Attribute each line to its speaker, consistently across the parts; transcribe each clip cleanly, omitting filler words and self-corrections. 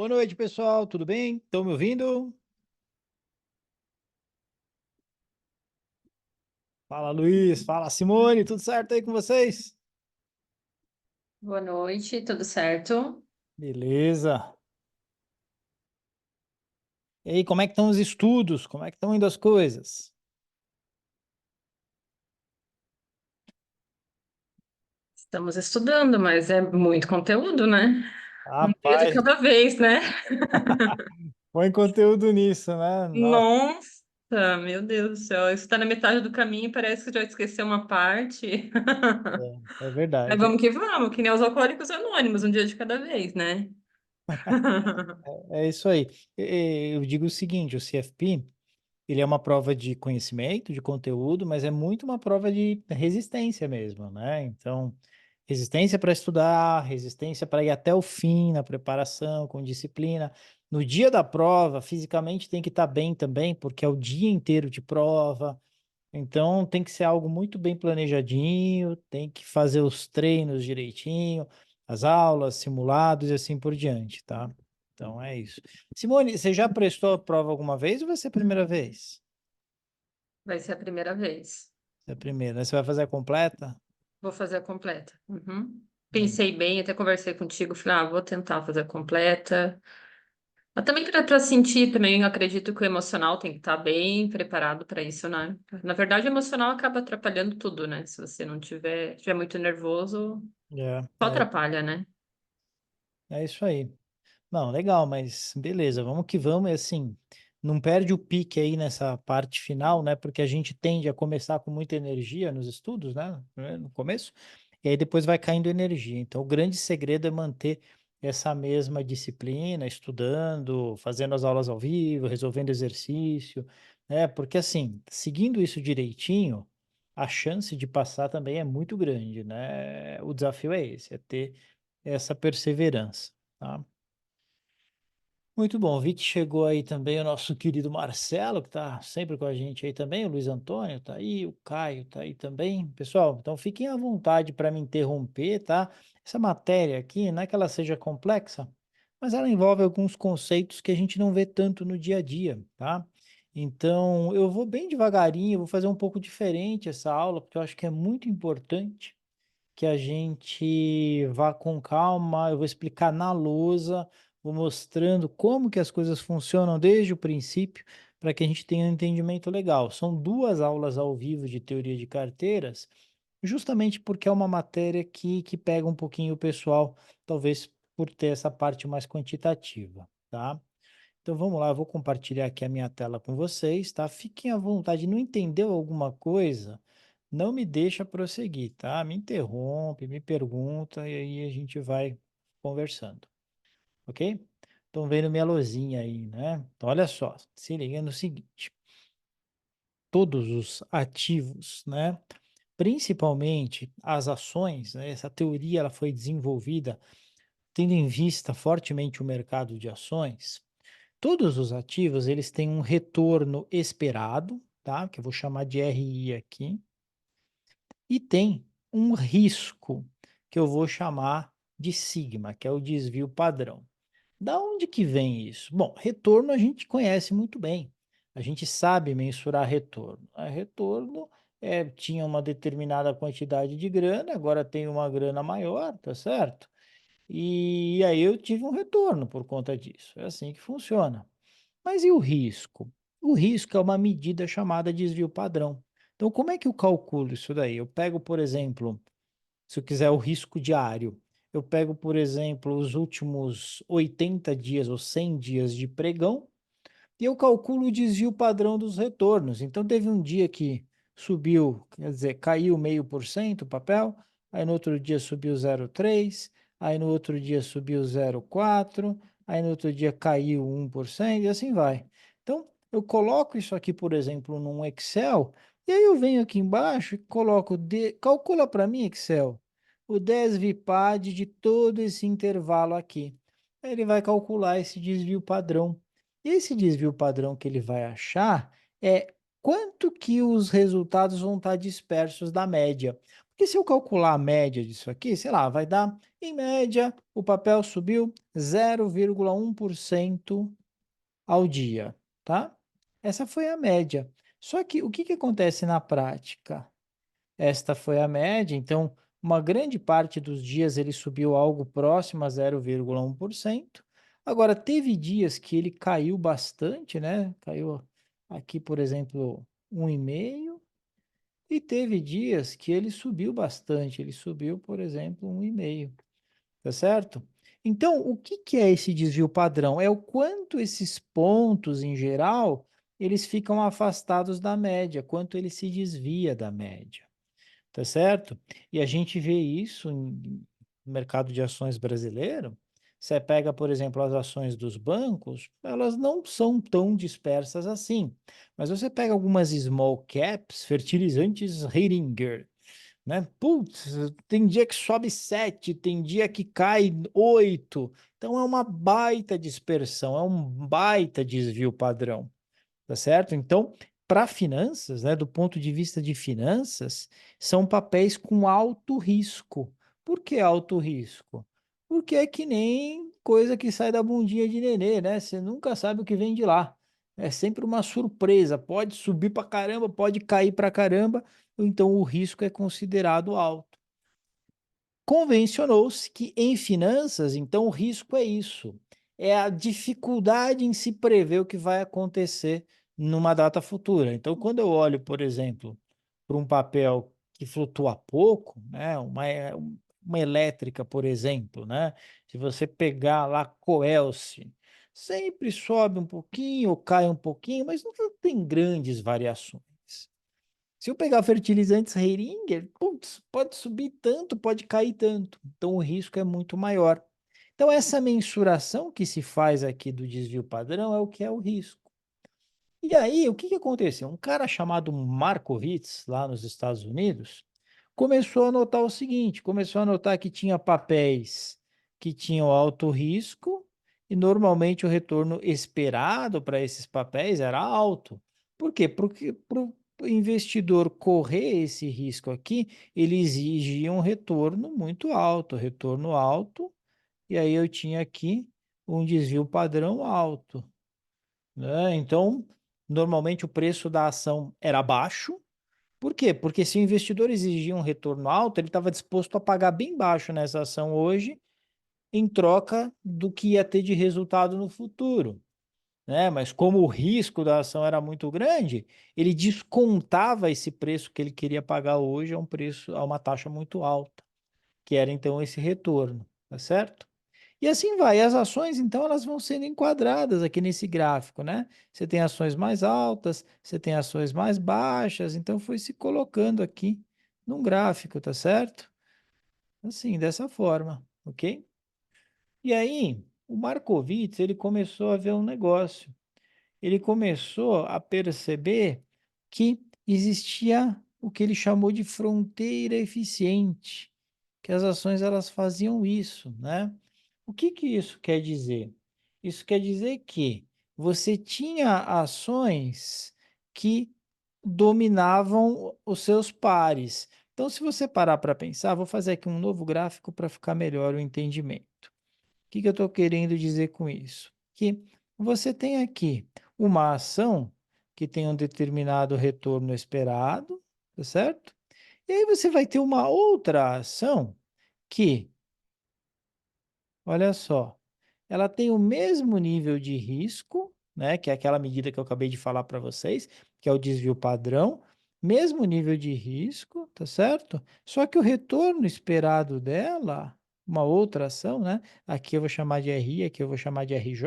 Speaker 1: Boa noite, pessoal. Tudo bem? Estão me ouvindo? Fala, Luiz. Fala, Simone. Tudo certo aí com vocês?
Speaker 2: Boa noite, tudo certo?
Speaker 1: Beleza. E aí, como é que estão os estudos? Como é que estão indo as coisas?
Speaker 2: Estamos estudando, mas é muito conteúdo, né? Um dia de
Speaker 1: Rapaz,
Speaker 2: cada vez, né?
Speaker 1: põe conteúdo nisso, né? Nossa,
Speaker 2: Nossa, meu Deus do céu, isso está na metade do caminho e parece que já esqueceu uma parte.
Speaker 1: é
Speaker 2: Mas
Speaker 1: verdade.
Speaker 2: vamos, que nem os alcoólicos anônimos, um dia de cada vez, né?
Speaker 1: É isso aí. Eu digo o seguinte, o CFP, ele é uma prova de conhecimento, de conteúdo, mas é muito uma prova de resistência mesmo, né? Então, resistência para estudar, resistência para ir até o fim na preparação, com disciplina. No dia da prova, fisicamente tem que estar bem também, porque é o dia inteiro de prova. Então, tem que ser algo muito bem planejadinho, tem que fazer os treinos direitinho, as aulas, simulados e assim por diante, tá? Então, é isso. Simone, você já prestou a prova alguma vez ou vai ser a primeira vez?
Speaker 2: Vai ser a primeira vez.
Speaker 1: É a primeira, né? Você vai fazer a completa?
Speaker 2: Vou fazer a completa. Uhum.
Speaker 1: Legal.
Speaker 2: Pensei bem, até conversei contigo, falei, vou tentar fazer a completa. Mas também para sentir, também eu acredito que o emocional tem que estar bem preparado para isso, né? Na verdade, o emocional acaba atrapalhando tudo, né? Se você não tiver muito nervoso,
Speaker 1: É,
Speaker 2: só
Speaker 1: é,
Speaker 2: atrapalha, né?
Speaker 1: é isso aí. Não, legal, mas beleza, vamos que vamos. E assim, não perde o pique aí nessa parte final, né? Porque a gente tende a começar com muita energia nos estudos, né, no começo, e aí depois vai caindo energia. Então, o grande segredo é manter essa mesma disciplina, estudando, fazendo as aulas ao vivo, resolvendo exercício, né? Porque assim, seguindo isso direitinho, a chance de passar também é muito grande, né? O desafio é esse, é ter essa perseverança, tá? Muito bom, vi que chegou aí também o nosso querido Marcelo, que está sempre com a gente aí também, o Luiz Antônio está aí, o Caio está aí também. Pessoal, então fiquem à vontade para me interromper, tá? Essa matéria aqui, não é que ela seja complexa, mas ela envolve alguns conceitos que a gente não vê tanto no dia a dia, tá? Então, eu vou bem devagarinho, vou fazer um pouco diferente essa aula, porque eu acho que é muito importante que a gente vá com calma, eu vou explicar na lousa, vou mostrando como que as coisas funcionam desde o princípio, para que a gente tenha um entendimento legal. São 2 aulas ao vivo de teoria de carteiras, justamente porque é uma matéria que pega um pouquinho o pessoal, talvez por ter essa parte mais quantitativa, tá? Então vamos lá, eu vou compartilhar aqui a minha tela com vocês, tá? Fiquem à vontade, não entendeu alguma coisa? Não me deixa prosseguir, tá? Me interrompe, me pergunta e aí a gente vai conversando, ok? Estão vendo minha luzinha aí, né? Então olha só, se liga no seguinte, todos os ativos, né? Principalmente as ações, né? Essa teoria ela foi desenvolvida tendo em vista fortemente o mercado de ações. Todos os ativos, eles têm um retorno esperado, tá? Que eu vou chamar de RI aqui, e tem um risco, que eu vou chamar de sigma, que é o desvio padrão. Da onde que vem isso? Bom, retorno a gente conhece muito bem. A gente sabe mensurar retorno. Retorno tinha uma determinada quantidade de grana, agora tem uma grana maior, tá certo? E aí eu tive um retorno por conta disso. É assim que funciona. Mas e o risco? O risco é uma medida chamada desvio padrão. Então, como é que eu calculo isso daí? Eu pego, por exemplo, se eu quiser o risco diário, eu pego, por exemplo, os últimos 80 dias ou 100 dias de pregão e eu calculo o desvio padrão dos retornos. Então, teve um dia que subiu, quer dizer, caiu 0,5% o papel, aí no outro dia subiu 0,3%, aí no outro dia subiu 0,4%, aí no outro dia caiu 1% e assim vai. Então, eu coloco isso aqui, por exemplo, num Excel, e aí eu venho aqui embaixo e coloco, calcula para mim, Excel, o desvipad de todo esse intervalo aqui. Aí ele vai calcular esse desvio padrão. E esse desvio padrão que ele vai achar é quanto que os resultados vão estar dispersos da média. Porque se eu calcular a média disso aqui, sei lá, vai dar, em média, o papel subiu 0,1% ao dia, tá? Essa foi a média. Só que o que que acontece na prática? Esta foi a média, então uma grande parte dos dias ele subiu algo próximo a 0,1%. Agora, teve dias que ele caiu bastante, né? Caiu aqui, por exemplo, 1,5%, e teve dias que ele subiu bastante, ele subiu, por exemplo, 1,5%, tá certo? Então, o que que é esse desvio padrão? É o quanto esses pontos, em geral, eles ficam afastados da média, quanto ele se desvia da média, tá certo? E a gente vê isso no mercado de ações brasileiro. Você pega, por exemplo, as ações dos bancos, elas não são tão dispersas assim. Mas você pega algumas small caps, fertilizantes Heringer, né? Putz, tem dia que sobe 7, tem dia que cai 8. Então é uma baita dispersão, é um baita desvio padrão, tá certo? Então, para finanças, né, do ponto de vista de finanças, são papéis com alto risco. Por que alto risco? Porque é que nem coisa que sai da bundinha de nenê, né? Você nunca sabe o que vem de lá. É sempre uma surpresa. Pode subir para caramba, pode cair para caramba. Então, o risco é considerado alto. Convencionou-se que em finanças, então, o risco é isso, é a dificuldade em se prever o que vai acontecer numa data futura. Então, quando eu olho, por exemplo, para um papel que flutua pouco, né, uma elétrica, por exemplo, né, se você pegar lá Coelce, sempre sobe um pouquinho ou cai um pouquinho, mas não tem grandes variações. Se eu pegar fertilizantes Heringer, putz, pode subir tanto, pode cair tanto. Então o risco é muito maior. Então essa mensuração que se faz aqui do desvio padrão é o que é o risco. E aí, o que que aconteceu? Um cara chamado Markowitz, lá nos Estados Unidos, começou a notar o seguinte, começou a notar que tinha papéis que tinham alto risco e normalmente o retorno esperado para esses papéis era alto. Por quê? Porque para o investidor correr esse risco aqui, ele exigia um retorno muito alto, retorno alto, e aí eu tinha aqui um desvio padrão alto, né? Então, normalmente o preço da ação era baixo. Por quê? Porque se o investidor exigia um retorno alto, ele estava disposto a pagar bem baixo nessa ação hoje, em troca do que ia ter de resultado no futuro, né? Mas como o risco da ação era muito grande, ele descontava esse preço que ele queria pagar hoje a um preço, a uma taxa muito alta, que era então esse retorno, tá certo? E assim vai. As ações, então, elas vão sendo enquadradas aqui nesse gráfico, né? Você tem ações mais altas, você tem ações mais baixas, então foi se colocando aqui num gráfico, tá certo? Assim, dessa forma, ok? E aí, o Markowitz, ele começou a ver um negócio. Ele começou a perceber que existia o que ele chamou de fronteira eficiente, que as ações elas faziam isso, né? O que que isso quer dizer? Isso quer dizer que você tinha ações que dominavam os seus pares. Então, se você parar para pensar, vou fazer aqui um novo gráfico para ficar melhor o entendimento. O que que eu estou querendo dizer com isso? Que você tem aqui uma ação que tem um determinado retorno esperado, tá certo? E aí você vai ter uma outra ação que, olha só, ela tem o mesmo nível de risco, né, que é aquela medida que eu acabei de falar para vocês, que é o desvio padrão, mesmo nível de risco, tá certo? Só que o retorno esperado dela, uma outra ação, né? Aqui eu vou chamar de RI, aqui eu vou chamar de RJ.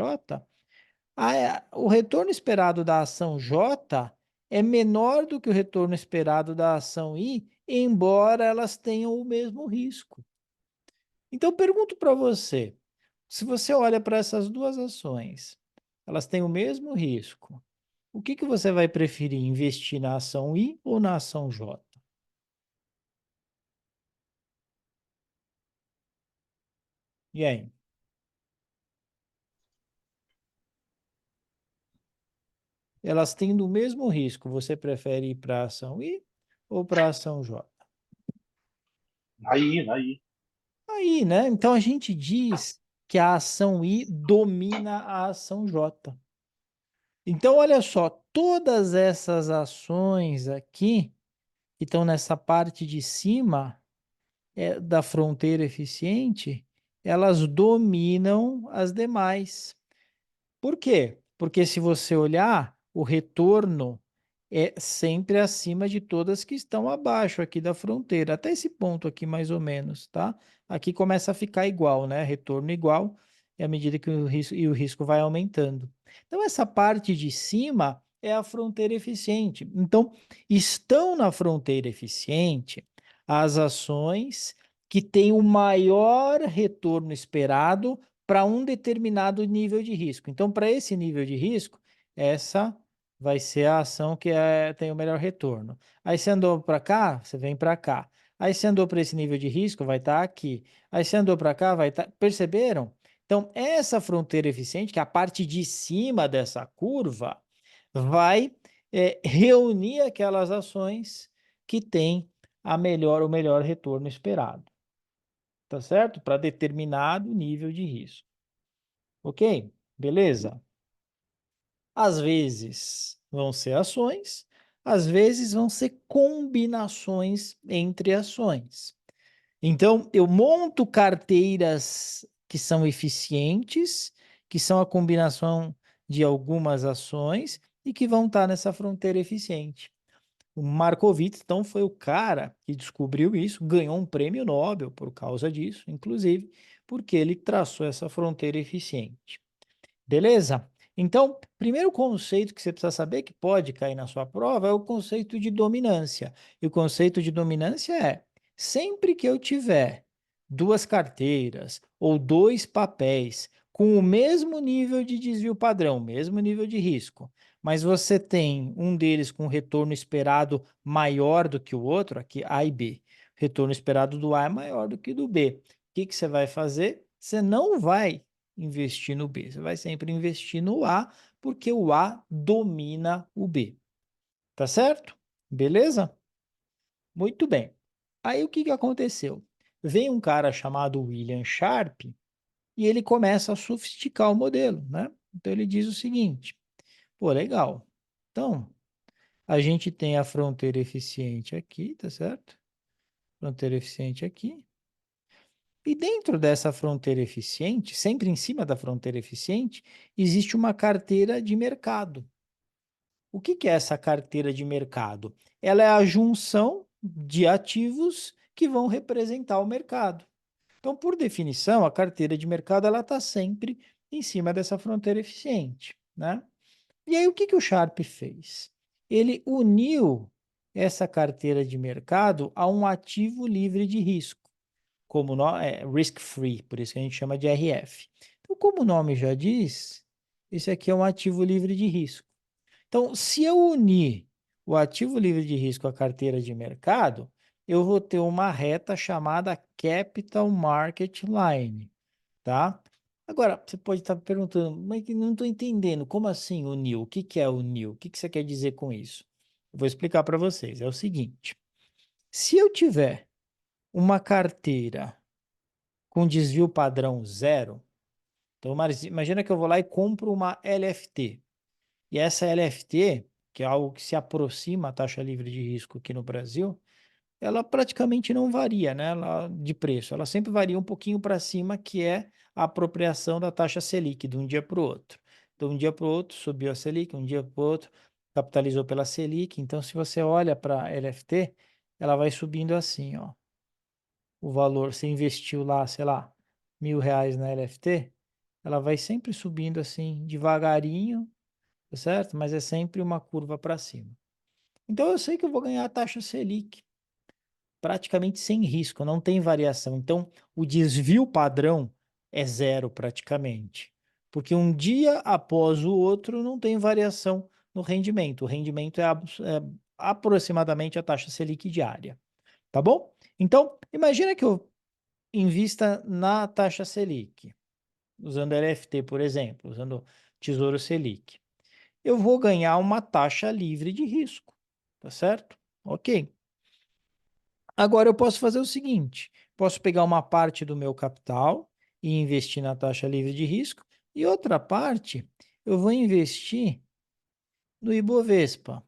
Speaker 1: O retorno esperado da ação J é menor do que o retorno esperado da ação I, embora elas tenham o mesmo risco. Então, eu pergunto para você, se você olha para essas duas ações, elas têm o mesmo risco. O que que você vai preferir, investir na ação I ou na ação J? E aí? Elas tendo o mesmo risco, você prefere ir para a ação I ou para a ação J?
Speaker 3: Aí.
Speaker 1: Aí, né? Então a gente diz que a ação I domina a ação J. Então, olha só, todas essas ações aqui que estão nessa parte de cima da fronteira eficiente, elas dominam as demais. Por quê? Porque se você olhar, o retorno é sempre acima de todas que estão abaixo aqui da fronteira, até esse ponto aqui mais ou menos, tá? Aqui começa a ficar igual, né? Retorno igual, e à medida que o risco vai aumentando. Então, essa parte de cima é a fronteira eficiente. Então, estão na fronteira eficiente as ações que têm o maior retorno esperado para um determinado nível de risco. Então, para esse nível de risco, essa vai ser a ação que tem o melhor retorno. Aí você andou para cá, você vem para cá. Aí você andou para esse nível de risco, vai estar aqui. Aí você andou para cá, vai estar. Perceberam? Então, essa fronteira eficiente, que é a parte de cima dessa curva, vai reunir aquelas ações que têm o melhor retorno esperado. Tá certo? Para determinado nível de risco. Ok? Beleza? Às vezes vão ser ações, às vezes vão ser combinações entre ações. Então, eu monto carteiras que são eficientes, que são a combinação de algumas ações e que vão estar nessa fronteira eficiente. O Markowitz, então, foi o cara que descobriu isso, ganhou um prêmio Nobel por causa disso, inclusive, porque ele traçou essa fronteira eficiente. Beleza? Então, primeiro conceito que você precisa saber que pode cair na sua prova é o conceito de dominância. E o conceito de dominância é: sempre que eu tiver duas carteiras ou dois papéis com o mesmo nível de desvio padrão, mesmo nível de risco, mas você tem um deles com retorno esperado maior do que o outro, aqui A e B, o retorno esperado do A é maior do que do B. O que você vai fazer? Você não vai investir no B. Você vai sempre investir no A, porque o A domina o B. Tá certo? Beleza? Muito bem. Aí o que que aconteceu? Vem um cara chamado William Sharp e ele começa a sofisticar o modelo, né? Então ele diz o seguinte: pô, legal. Então, a gente tem a fronteira eficiente aqui, tá certo? Fronteira eficiente aqui. E dentro dessa fronteira eficiente, sempre em cima da fronteira eficiente, existe uma carteira de mercado. O que que é essa carteira de mercado? Ela é a junção de ativos que vão representar o mercado. Então, por definição, a carteira de mercado ela está sempre em cima dessa fronteira eficiente, né? E aí, o que que o Sharpe fez? Ele uniu essa carteira de mercado a um ativo livre de risco como risk-free, por isso que a gente chama de RF. Então, como o nome já diz, esse aqui é um ativo livre de risco. Então, se eu unir o ativo livre de risco à carteira de mercado, eu vou ter uma reta chamada Capital Market Line, tá? Agora, você pode estar perguntando, mas não estou entendendo, como assim unir? O que que é unir? O que que você quer dizer com isso? Eu vou explicar para vocês. É o seguinte, se eu tiver uma carteira com desvio padrão zero. Então, imagina que eu vou lá e compro uma LFT. E essa LFT, que é algo que se aproxima à taxa livre de risco aqui no Brasil, ela praticamente não varia, né, de preço. Ela sempre varia um pouquinho para cima, que é a apropriação da taxa Selic de um dia para o outro. Então, um dia para o outro subiu a Selic, um dia para o outro capitalizou pela Selic. Então, se você olha para a LFT, ela vai subindo assim, ó, o valor, você investiu lá, sei lá, R$ 1.000 na LFT, ela vai sempre subindo assim, devagarinho, tá certo? Mas é sempre uma curva para cima. Então eu sei que eu vou ganhar a taxa Selic, praticamente sem risco, não tem variação. Então o desvio padrão é zero praticamente, porque um dia após o outro não tem variação no rendimento. O rendimento é aproximadamente a taxa Selic diária, tá bom? Então, imagina que eu invista na taxa Selic, usando LFT, por exemplo, usando Tesouro Selic. Eu vou ganhar uma taxa livre de risco, tá certo? Ok. Agora eu posso fazer o seguinte: posso pegar uma parte do meu capital e investir na taxa livre de risco, e outra parte eu vou investir no Ibovespa.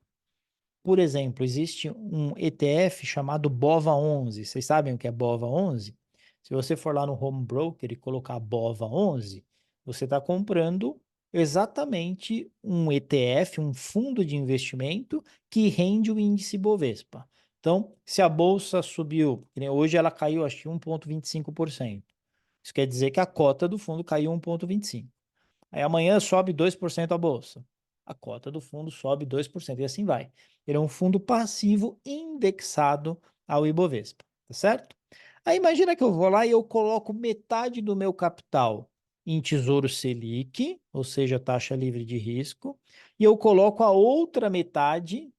Speaker 1: Por exemplo, existe um ETF chamado BOVA11. Vocês sabem o que é BOVA11? Se você for lá no Home Broker e colocar BOVA11, você está comprando exatamente um ETF, um fundo de investimento que rende o índice Bovespa. Então, se a bolsa subiu, que nem hoje ela caiu acho que 1,25%. Isso quer dizer que a cota do fundo caiu 1,25%. Aí amanhã sobe 2% a bolsa. A cota do fundo sobe 2% e assim vai. Ele é um fundo passivo indexado ao Ibovespa, tá certo? Aí imagina que eu vou lá e eu coloco metade do meu capital em Tesouro Selic, ou seja, taxa livre de risco, e eu coloco a outra metade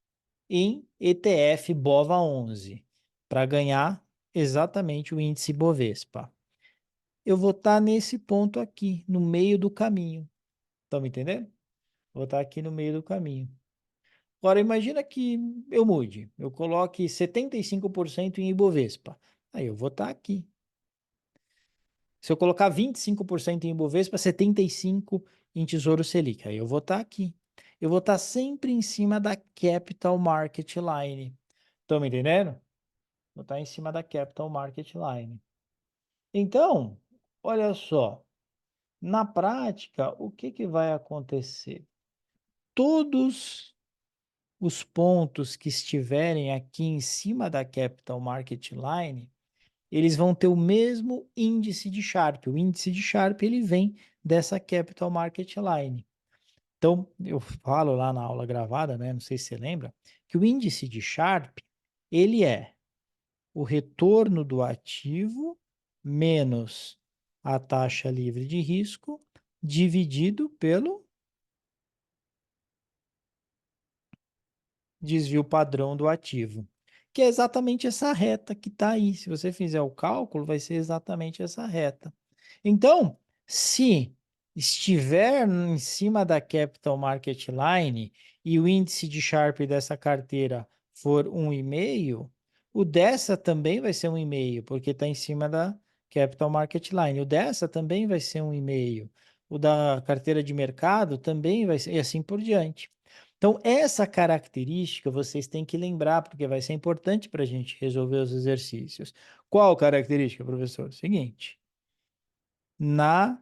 Speaker 1: em ETF BOVA11, para ganhar exatamente o índice Bovespa. Eu vou estar nesse ponto aqui, no meio do caminho. Estão me entendendo? Vou estar aqui no meio do caminho. Agora, imagina que eu mude, eu coloque 75% em Ibovespa. Aí eu vou estar aqui. Se eu colocar 25% em Ibovespa, 75% em Tesouro Selic. Aí eu vou estar aqui. Eu vou estar sempre em cima da Capital Market Line. Estão me entendendo? Vou estar em cima da Capital Market Line. Então, olha só. Na prática, o que que vai acontecer? Todos os pontos que estiverem aqui em cima da Capital Market Line, eles vão ter o mesmo índice de Sharpe. O índice de Sharpe, ele vem dessa Capital Market Line. Então, eu falo lá na aula gravada, né? Não sei se você lembra, que o índice de Sharpe, ele é o retorno do ativo menos a taxa livre de risco dividido pelo desvio padrão do ativo, que é exatamente essa reta que está aí. Se você fizer o cálculo, vai ser exatamente essa reta. Então, se estiver em cima da Capital Market Line e o índice de Sharpe dessa carteira for 1,5, o dessa também vai ser 1,5, porque está em cima da Capital Market Line. O dessa também vai ser 1,5. O da carteira de mercado também vai ser, e assim por diante. Então, essa característica vocês têm que lembrar, porque vai ser importante para a gente resolver os exercícios. Qual característica, professor? Seguinte, na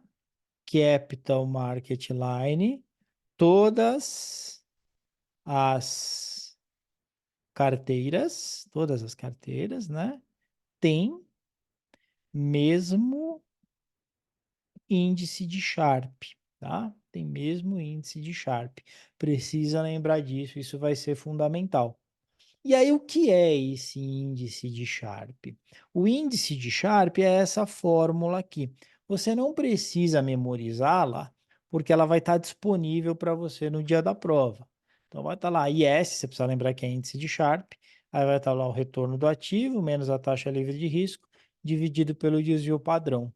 Speaker 1: Capital Market Line, as todas as carteiras, né, têm mesmo índice de Sharp, tá? Tem mesmo índice de Sharp. Precisa lembrar disso, isso vai ser fundamental. E aí, o que é esse índice de Sharp? O índice de Sharp é essa fórmula aqui. Você não precisa memorizá-la, porque ela vai estar disponível para você no dia da prova. Então, vai estar lá IS, você precisa lembrar que é índice de Sharp, aí vai estar lá o retorno do ativo, menos a taxa livre de risco, dividido pelo desvio padrão.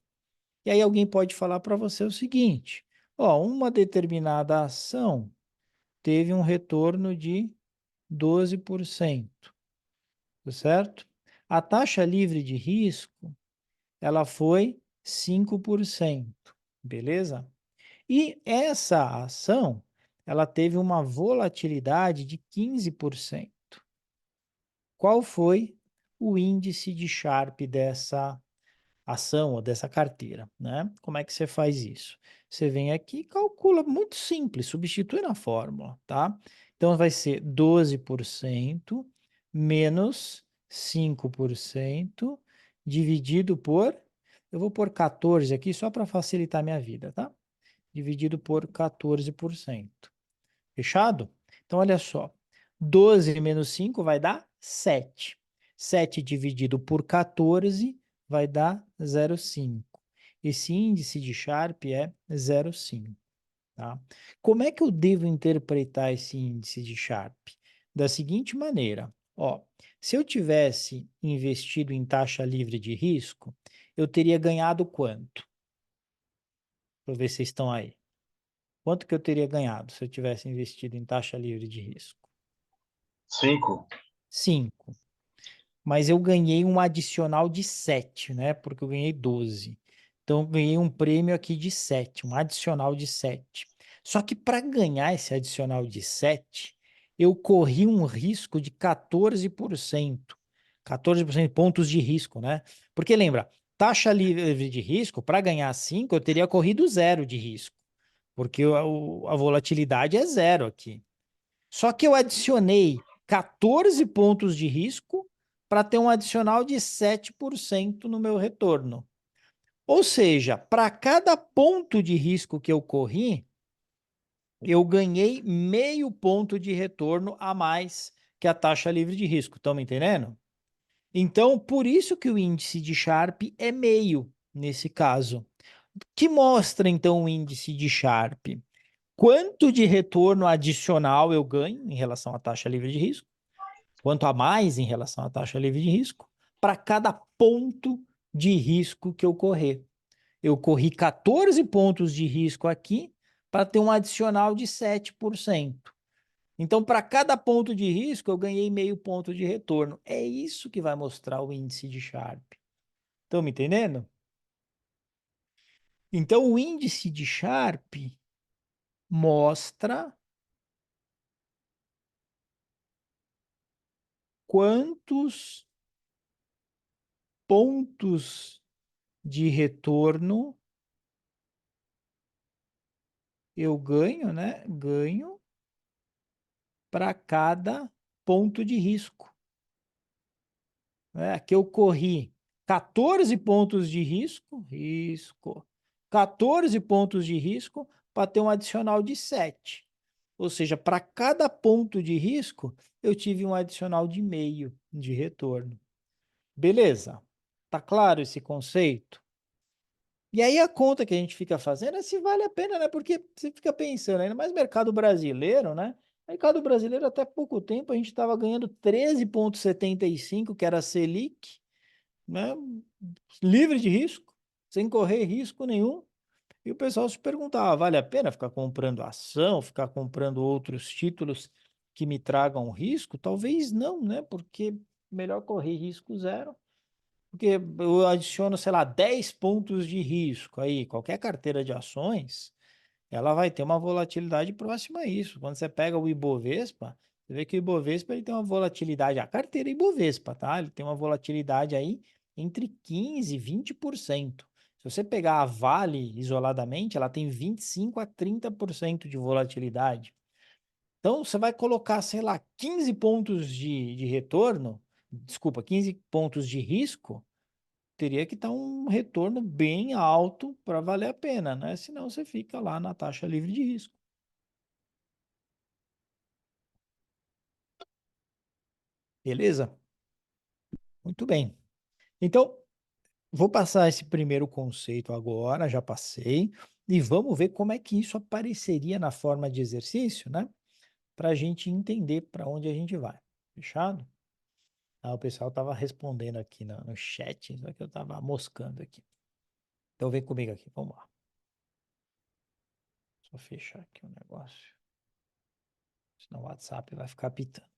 Speaker 1: E aí, alguém pode falar para você o seguinte: ó, uma determinada ação teve um retorno de 12%. Tá certo? A taxa livre de risco, ela foi 5%, beleza? E essa ação, ela teve uma volatilidade de 15%. Qual foi o índice de Sharp dessa ação ou dessa carteira, né? Como é que você faz isso? Você vem aqui e calcula, muito simples, substitui na fórmula, tá? Então vai ser 12% menos 5% dividido por, eu vou pôr 14 aqui só para facilitar a minha vida, tá? Dividido por 14%. Fechado? Então, olha só. 12 menos 5 vai dar 7. 7 dividido por 14 vai dar 0,5. Esse índice de Sharpe é 0,5. Tá? Como é que eu devo interpretar esse índice de Sharpe? Da seguinte maneira. Ó, se eu tivesse investido em taxa livre de risco, eu teria ganhado quanto? Para ver se vocês estão aí. Quanto que eu teria ganhado se eu tivesse investido em taxa livre de risco?
Speaker 3: 5.
Speaker 1: 5. mas eu ganhei um adicional de 7, né? Porque eu ganhei 12. Então, eu ganhei um prêmio aqui de 7, um adicional de 7. Só que para ganhar esse adicional de 7, eu corri um risco de 14%. 14% de pontos de risco, né? Porque lembra, taxa livre de risco, para ganhar 5, eu teria corrido zero de risco, porque a volatilidade é zero aqui. Só que eu adicionei 14 pontos de risco para ter um adicional de 7% no meu retorno. Ou seja, para cada ponto de risco que eu corri, eu ganhei meio ponto de retorno a mais que a taxa livre de risco. Estão me entendendo? Então, por isso que o índice de Sharpe é meio nesse caso. Que mostra então o índice de Sharpe? Quanto de retorno adicional eu ganho em relação à taxa livre de risco? Quanto a mais em relação à taxa livre de risco, para cada ponto de risco que eu correr. Eu corri 14 pontos de risco aqui para ter um adicional de 7%. Então, para cada ponto de risco, eu ganhei meio ponto de retorno. É isso que vai mostrar o índice de Sharpe. Estão me entendendo? Então, o índice de Sharpe mostra quantos pontos de retorno eu ganho, né? Ganho para cada ponto de risco. Né? Aqui eu corri 14 pontos de risco, 14 pontos de risco para ter um adicional de 7. Ou seja, para cada ponto de risco, eu tive um adicional de meio de retorno. Beleza? Tá claro esse conceito? E aí a conta que a gente fica fazendo é se vale a pena, né? Porque você fica pensando, ainda mais mercado brasileiro, né? Mercado brasileiro, até pouco tempo, a gente estava ganhando 13,75, que era a Selic, né? Livre de risco, sem correr risco nenhum. E o pessoal se perguntava, vale a pena ficar comprando ação, ficar comprando outros títulos que me tragam risco? Talvez não, né? Porque melhor correr risco zero, porque eu adiciono, sei lá, 10 pontos de risco aí, qualquer carteira de ações, ela vai ter uma volatilidade próxima a isso. Quando você pega o Ibovespa, você vê que o Ibovespa ele tem uma volatilidade, a carteira Ibovespa, tá? Ele tem uma volatilidade aí entre 15% e 20%. Se você pegar a Vale isoladamente, ela tem 25% a 30% de volatilidade. Então, você vai colocar, sei lá, 15 pontos de retorno, desculpa, 15 pontos de risco, teria que estar um retorno bem alto para valer a pena, né? Senão você fica lá na taxa livre de risco. Beleza? Muito bem. Então, vou passar esse primeiro conceito agora, já passei, e vamos ver como é que isso apareceria na forma de exercício, né? Para a gente entender para onde a gente vai. Fechado? Ah, o pessoal estava respondendo aqui no chat, só que eu estava moscando aqui. Então, vem comigo aqui, vamos lá. Só fechar aqui o negócio, senão o WhatsApp vai ficar pitando.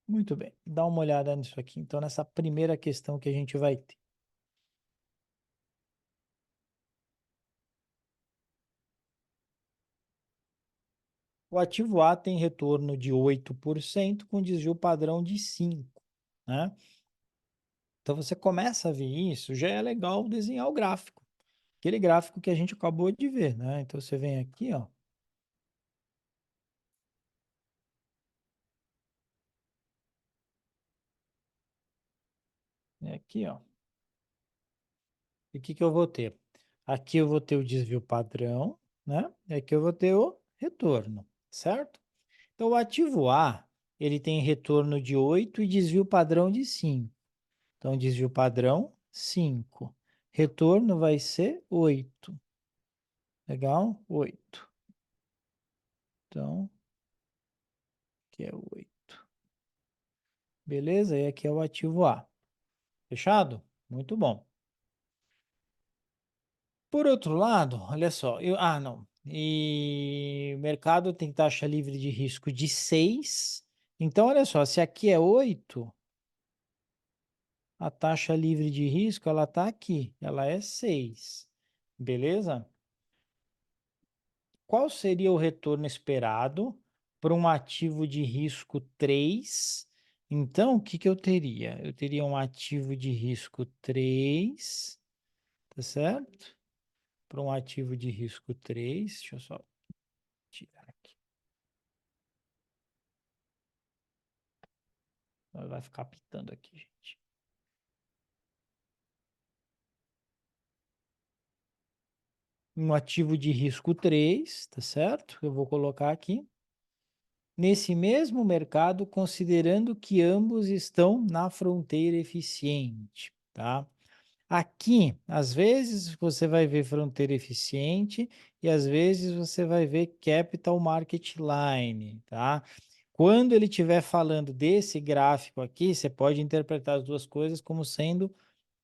Speaker 1: Muito bem, dá uma olhada nisso aqui. Então, nessa primeira questão que a gente vai ter. O ativo A tem retorno de 8% com desvio padrão de 5%, né? Então, você começa a ver isso, já é legal desenhar o gráfico. Aquele gráfico que a gente acabou de ver, né? Então, você vem aqui, ó. Aqui, ó. E o que que eu vou ter? Aqui eu vou ter o desvio padrão, né? E aqui eu vou ter o retorno, certo? Então, o ativo A, ele tem retorno de 8 e desvio padrão de 5. Então, desvio padrão, 5. Retorno vai ser 8. Legal? 8. Então, aqui é 8. Beleza? E aqui é o ativo A. Fechado? Muito bom. Por outro lado, olha só. Não. E o mercado tem taxa livre de risco de 6. Então, olha só, se aqui é 8, a taxa livre de risco, ela está aqui, ela é 6. Beleza? Qual seria o retorno esperado para um ativo de risco 3? Então, o que que eu teria? Eu teria um ativo de risco 3, tá certo? Para um ativo de risco 3, deixa eu só tirar aqui. Vai ficar pitando aqui, gente. Um ativo de risco 3, tá certo? Eu vou colocar aqui. Nesse mesmo mercado, considerando que ambos estão na fronteira eficiente, tá? Aqui, às vezes você vai ver fronteira eficiente e às vezes você vai ver capital market line, tá? Quando ele estiver falando desse gráfico aqui, você pode interpretar as duas coisas como sendo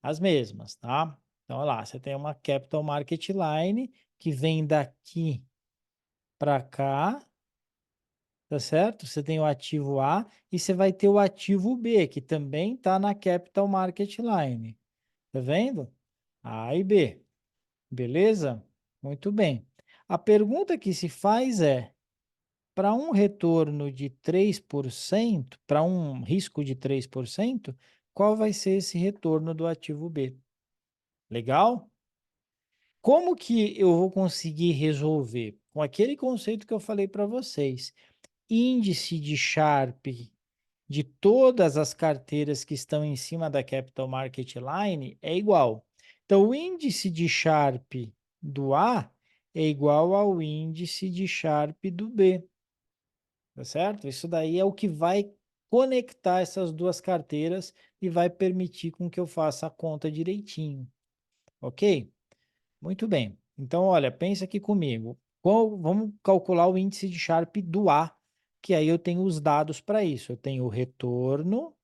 Speaker 1: as mesmas, tá? Então, olha lá, você tem uma capital market line que vem daqui para cá, tá certo? Você tem o ativo A e você vai ter o ativo B, que também está na capital market line. Tá vendo? A e B. Beleza? Muito bem. A pergunta que se faz é, para um retorno de 3%, para um risco de 3%, qual vai ser esse retorno do ativo B? Legal? Como que eu vou conseguir resolver? Com aquele conceito que eu falei para vocês. Índice de Sharpe de todas as carteiras que estão em cima da Capital Market Line é igual. Então, o índice de Sharpe do A é igual ao índice de Sharpe do B, tá certo? Isso daí é o que vai conectar essas duas carteiras e vai permitir com que eu faça a conta direitinho, ok? Muito bem. Então, olha, pensa aqui comigo. Vamos calcular o índice de Sharpe do A, que aí eu tenho os dados para isso. Eu tenho o retorno,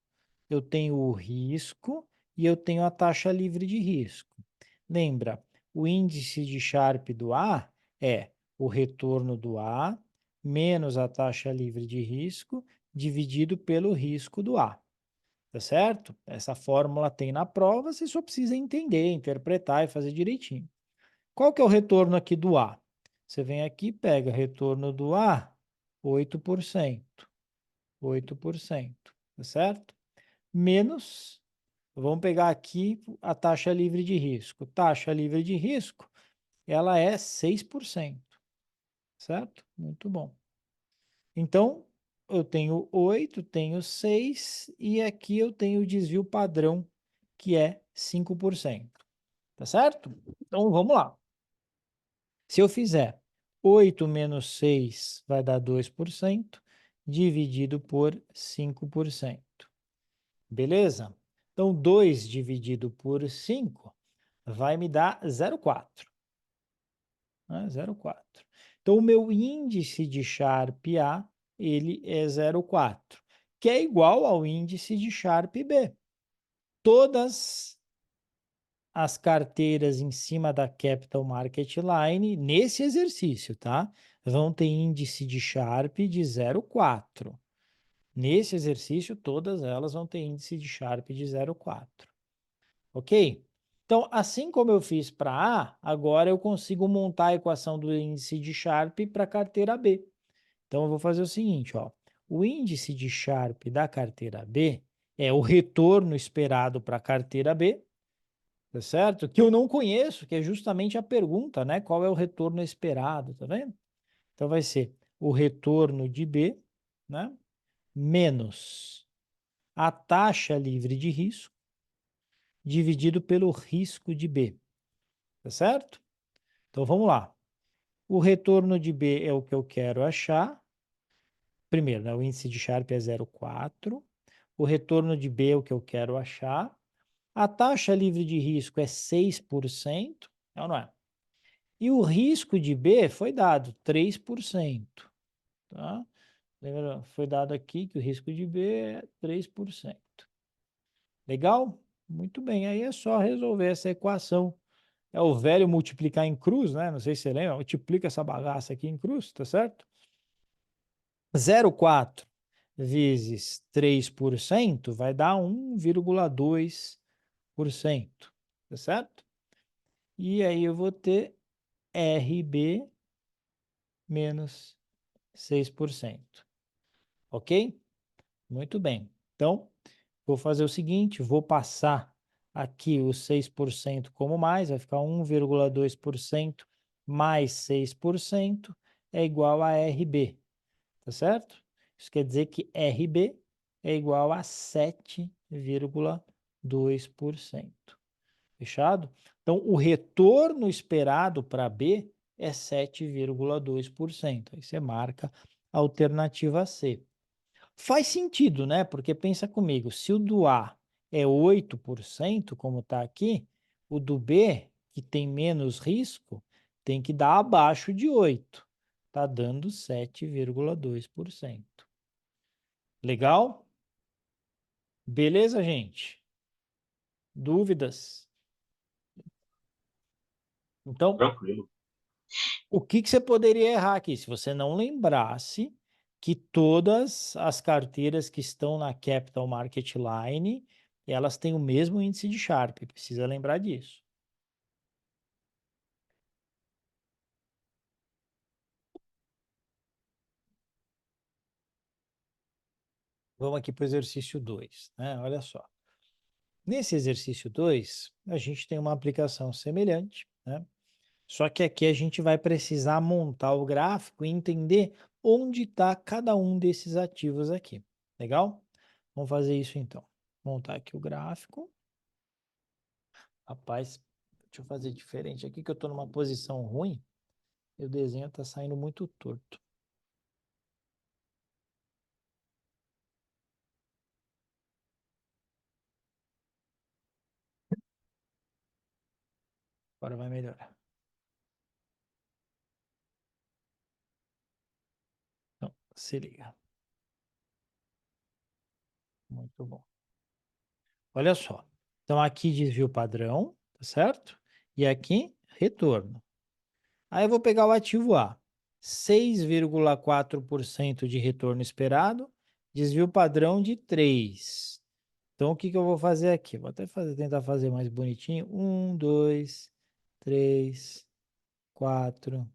Speaker 1: eu tenho o risco e eu tenho a taxa livre de risco. Lembra, o índice de Sharpe do A é o retorno do A menos a taxa livre de risco dividido pelo risco do A. Tá certo? Essa fórmula tem na prova, você só precisa entender, interpretar e fazer direitinho. Qual que é o retorno aqui do A? Você vem aqui, pega retorno do A, 8%. 8%, tá certo? Menos, vamos pegar aqui a taxa livre de risco. Taxa livre de risco, ela é 6%, certo? Muito bom. Então, eu tenho 8, tenho 6 e aqui eu tenho o desvio padrão, que é 5%, tá certo? Então, vamos lá. Se eu fizer 8 menos 6 vai dar 2%, dividido por 5%. Beleza? Então, 2 dividido por 5 vai me dar 0,4. Né? 0,4. Então, o meu índice de Sharp A, ele é 0,4, que é igual ao índice de Sharp B. Todas as carteiras em cima da Capital Market Line, nesse exercício, tá? Vão ter índice de Sharp de 0,4. Nesse exercício, todas elas vão ter índice de Sharp de 0,4. Ok? Então, assim como eu fiz para A, agora eu consigo montar a equação do índice de Sharp para a carteira B. Então, eu vou fazer o seguinte, ó. O índice de Sharp da carteira B é o retorno esperado para a carteira B, tá certo? Que eu não conheço, que é justamente a pergunta, né? Qual é o retorno esperado, tá vendo? Então, vai ser o retorno de B, né? Menos a taxa livre de risco, dividido pelo risco de B, tá certo? Então, vamos lá. O retorno de B é o que eu quero achar. Primeiro, né, o índice de Sharpe é 0,4. O retorno de B é o que eu quero achar. A taxa livre de risco é 6%, é ou não é? E o risco de B foi dado 3%. Tá? Lembra, foi dado aqui que o risco de B é 3%. Legal? Muito bem, aí é só resolver essa equação É o velho multiplicar em cruz, né? Não sei se você lembra, multiplica essa bagaça aqui em cruz, tá certo? 0,4 vezes 3% vai dar 1,2%, tá certo? E aí eu vou ter RB menos 6%, ok? Muito bem. Então, vou fazer o seguinte, vou passar aqui os 6% como mais, vai ficar 1,2% mais 6% é igual a RB, tá certo? Isso quer dizer que RB é igual a 7,2%. Fechado? Então, o retorno esperado para B é 7,2%. Aí você marca a alternativa C. Faz sentido, né? Porque pensa comigo, se o do A é 8%, como está aqui, o do B, que tem menos risco, tem que dar abaixo de 8. Está dando 7,2%. Legal? Beleza, gente? Dúvidas? Então,
Speaker 3: Tranquilo.
Speaker 1: o que que você poderia errar aqui? Se você não lembrasse que todas as carteiras que estão na Capital Market Line, elas têm o mesmo índice de Sharpe. Precisa lembrar disso. Vamos aqui para o exercício 2, né? Olha só. Nesse exercício 2, a gente tem uma aplicação semelhante, né? Só que aqui a gente vai precisar montar o gráfico e entender onde está cada um desses ativos aqui. Legal? Vamos fazer isso então. Montar aqui o gráfico. Rapaz, deixa eu fazer diferente aqui que eu estou numa posição ruim e o desenho está saindo muito torto. Agora vai melhorar. Então, se liga. Muito bom. Olha só. Então, aqui desvio padrão, tá certo? E aqui, retorno. Aí eu vou pegar o ativo A. 6,4% de retorno esperado, desvio padrão de 3. Então, o que que eu vou fazer aqui? Vou até tentar fazer mais bonitinho. 1, 2, 3, 4,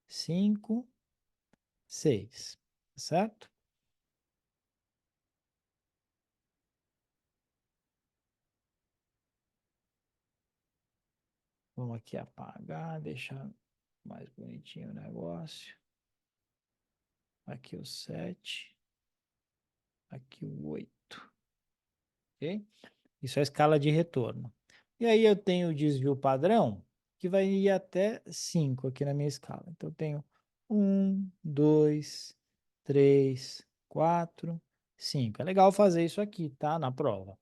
Speaker 1: 5, 6. Certo? Vamos aqui apagar, deixar mais bonitinho o negócio. Aqui o 7. Aqui o 8. Ok? Isso é a escala de retorno. E aí eu tenho o desvio padrão, que vai ir até 5 aqui na minha escala. Então eu tenho 1, 2, 3, 4, 5. É legal fazer isso aqui, tá? Na prova.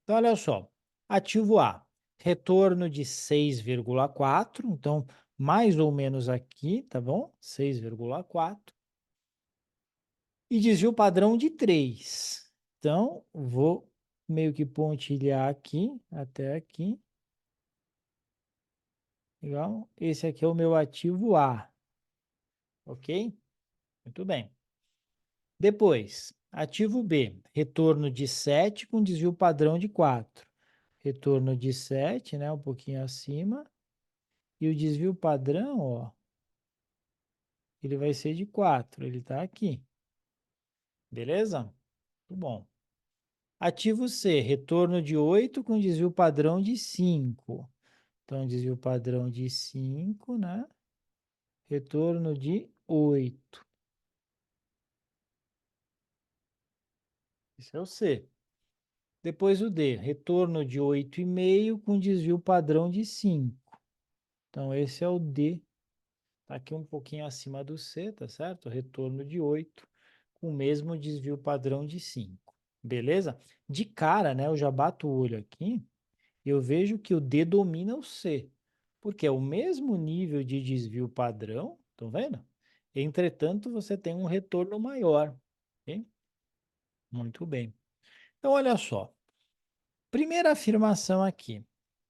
Speaker 1: Então, olha só. Ativo A, retorno de 6,4. Então, mais ou menos aqui, tá bom? 6,4. E desvio padrão de 3. Então, vou meio que pontilhar aqui, até aqui. Legal? Esse aqui é o meu ativo A. Ok? Muito bem. Depois, ativo B, retorno de 7 com desvio padrão de 4. Retorno de 7, né? Um pouquinho acima. E o desvio padrão, ó, ele vai ser de 4. Ele está aqui. Beleza? Muito bom. Ativo C, retorno de 8 com desvio padrão de 5. Então, desvio padrão de 5, né? Retorno de 8. Esse é o C. Depois o D, retorno de 8,5 com desvio padrão de 5. Então, esse é o D. Está aqui um pouquinho acima do C, tá certo? Retorno de 8 com o mesmo desvio padrão de 5. Beleza? De cara, né? Eu já bato o olho aqui e eu vejo que o D domina o C. Porque é o mesmo nível de desvio padrão, estão vendo? Entretanto, você tem um retorno maior. Ok? Muito bem. Então, olha só. Primeira afirmação aqui.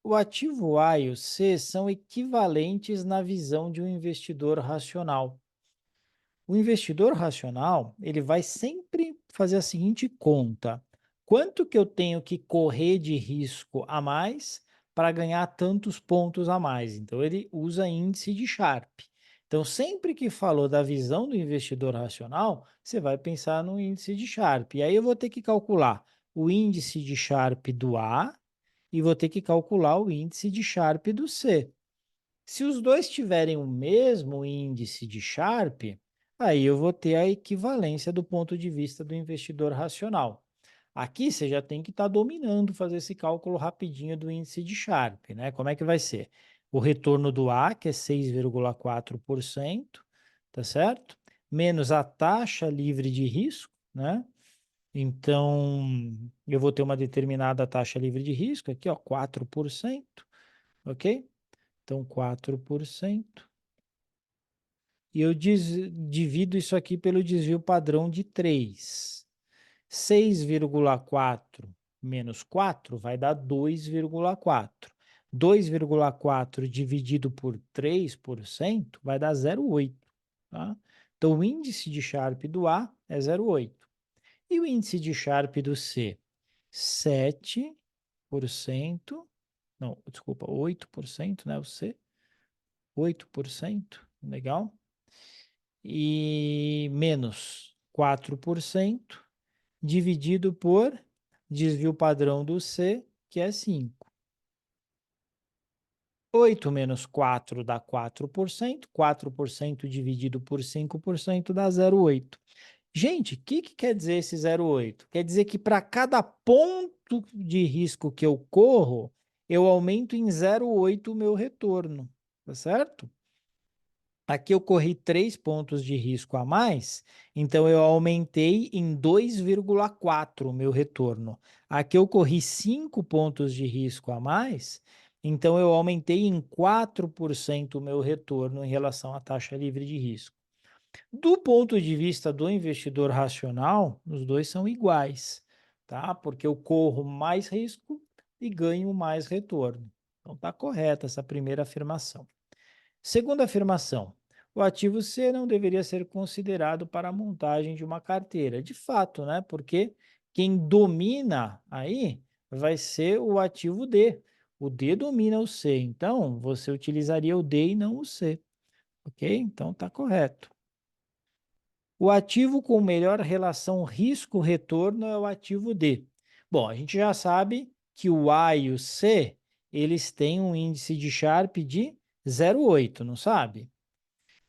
Speaker 1: O ativo A e o C são equivalentes na visão de um investidor racional. O investidor racional, ele vai sempre fazer a seguinte conta: quanto que eu tenho que correr de risco a mais para ganhar tantos pontos a mais? Então ele usa índice de Sharpe. Então sempre que falou da visão do investidor racional, você vai pensar no índice de Sharpe. E aí eu vou ter que calcular o índice de Sharpe do A e vou ter que calcular o índice de Sharpe do C. Se os dois tiverem o mesmo índice de Sharpe, aí eu vou ter a equivalência do ponto de vista do investidor racional. Aqui você já tem que estar dominando fazer esse cálculo rapidinho do índice de Sharpe, né? Como é que vai ser? O retorno do A, que é 6,4%, tá certo? Menos a taxa livre de risco, né? Então, eu vou ter uma determinada taxa livre de risco aqui, ó, 4%, ok? Então, 4%. E eu divido isso aqui pelo desvio padrão de 3. 6,4 menos 4 vai dar 2,4. 2,4 dividido por 3% vai dar 0,8. Tá? Então, o índice de Sharpe do A é 0,8. E o índice de Sharpe do C? 7%. Não, desculpa, 8%, né? O C. 8%, legal? E menos 4% dividido por desvio padrão do C, que é 5. 8 menos 4 dá 4%, 4% dividido por 5% dá 0,8. Gente, o que quer dizer esse 0,8? Quer dizer que para cada ponto de risco que eu corro, eu aumento em 0,8 o meu retorno, tá certo? Aqui eu corri 3 pontos de risco a mais, então eu aumentei em 2,4 o meu retorno. Aqui eu corri 5 pontos de risco a mais, então eu aumentei em 4% o meu retorno em relação à taxa livre de risco. Do ponto de vista do investidor racional, os dois são iguais, tá? Porque eu corro mais risco e ganho mais retorno. Então está correta essa primeira afirmação. Segunda afirmação: o ativo C não deveria ser considerado para a montagem de uma carteira. De fato, né? Porque quem domina aí vai ser o ativo D. O D domina o C, então você utilizaria o D e não o C. Ok? Então está correto. O ativo com melhor relação risco-retorno é o ativo D. Bom, a gente já sabe que o A e o C, eles têm um índice de Sharpe de 0,8, não sabe?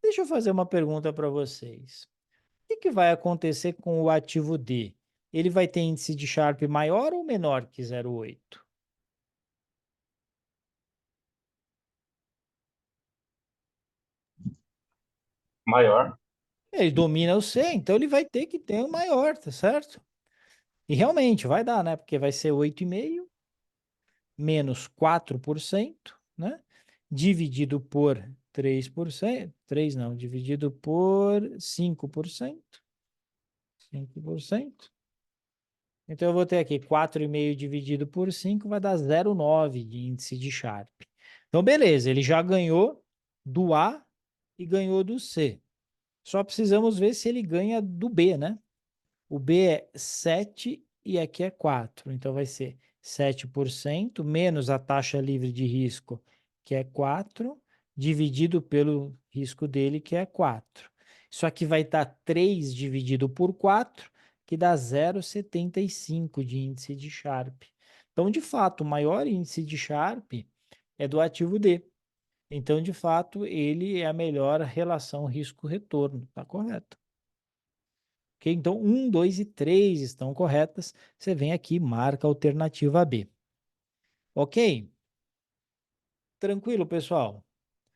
Speaker 1: Deixa eu fazer uma pergunta para vocês. O que vai acontecer com o ativo D? Ele vai ter índice de Sharpe maior ou menor que 0,8?
Speaker 3: Maior.
Speaker 1: Ele domina o C, então ele vai ter que ter o maior, tá certo? E realmente vai dar, né? Porque vai ser 8,5 menos 4%, né? Dividido por 3%, 3 não, dividido por 5%. 5%. Então, eu vou ter aqui 4,5 dividido por 5 vai dar 0,9 de índice de Sharpe. Então, beleza, ele já ganhou do A e ganhou do C. Só precisamos ver se ele ganha do B, né? O B é 7 e aqui é 4. Então, vai ser 7% menos a taxa livre de risco, que é 4, dividido pelo risco dele, que é 4. Isso aqui vai estar 3 dividido por 4, que dá 0,75 de índice de Sharpe. Então, de fato, o maior índice de Sharpe é do ativo D. Então, de fato, ele é a melhor relação risco-retorno. Está correto. Ok? Então, 1, 2 e 3 estão corretas. Você vem aqui e marca a alternativa B. Ok? Tranquilo, pessoal?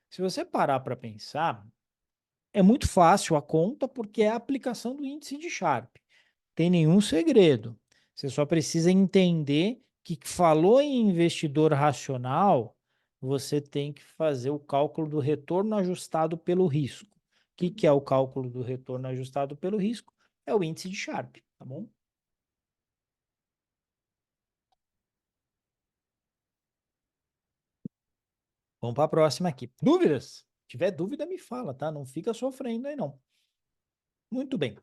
Speaker 1: Se você parar para pensar, é muito fácil a conta porque é a aplicação do índice de Sharpe. Tem nenhum segredo. Você só precisa entender que falou em investidor racional, você tem que fazer o cálculo do retorno ajustado pelo risco. O que é o cálculo do retorno ajustado pelo risco? É o índice de Sharpe, tá bom? Vamos para a próxima aqui. Dúvidas? Se tiver dúvida, me fala, tá? Não fica sofrendo aí, não. Muito bem.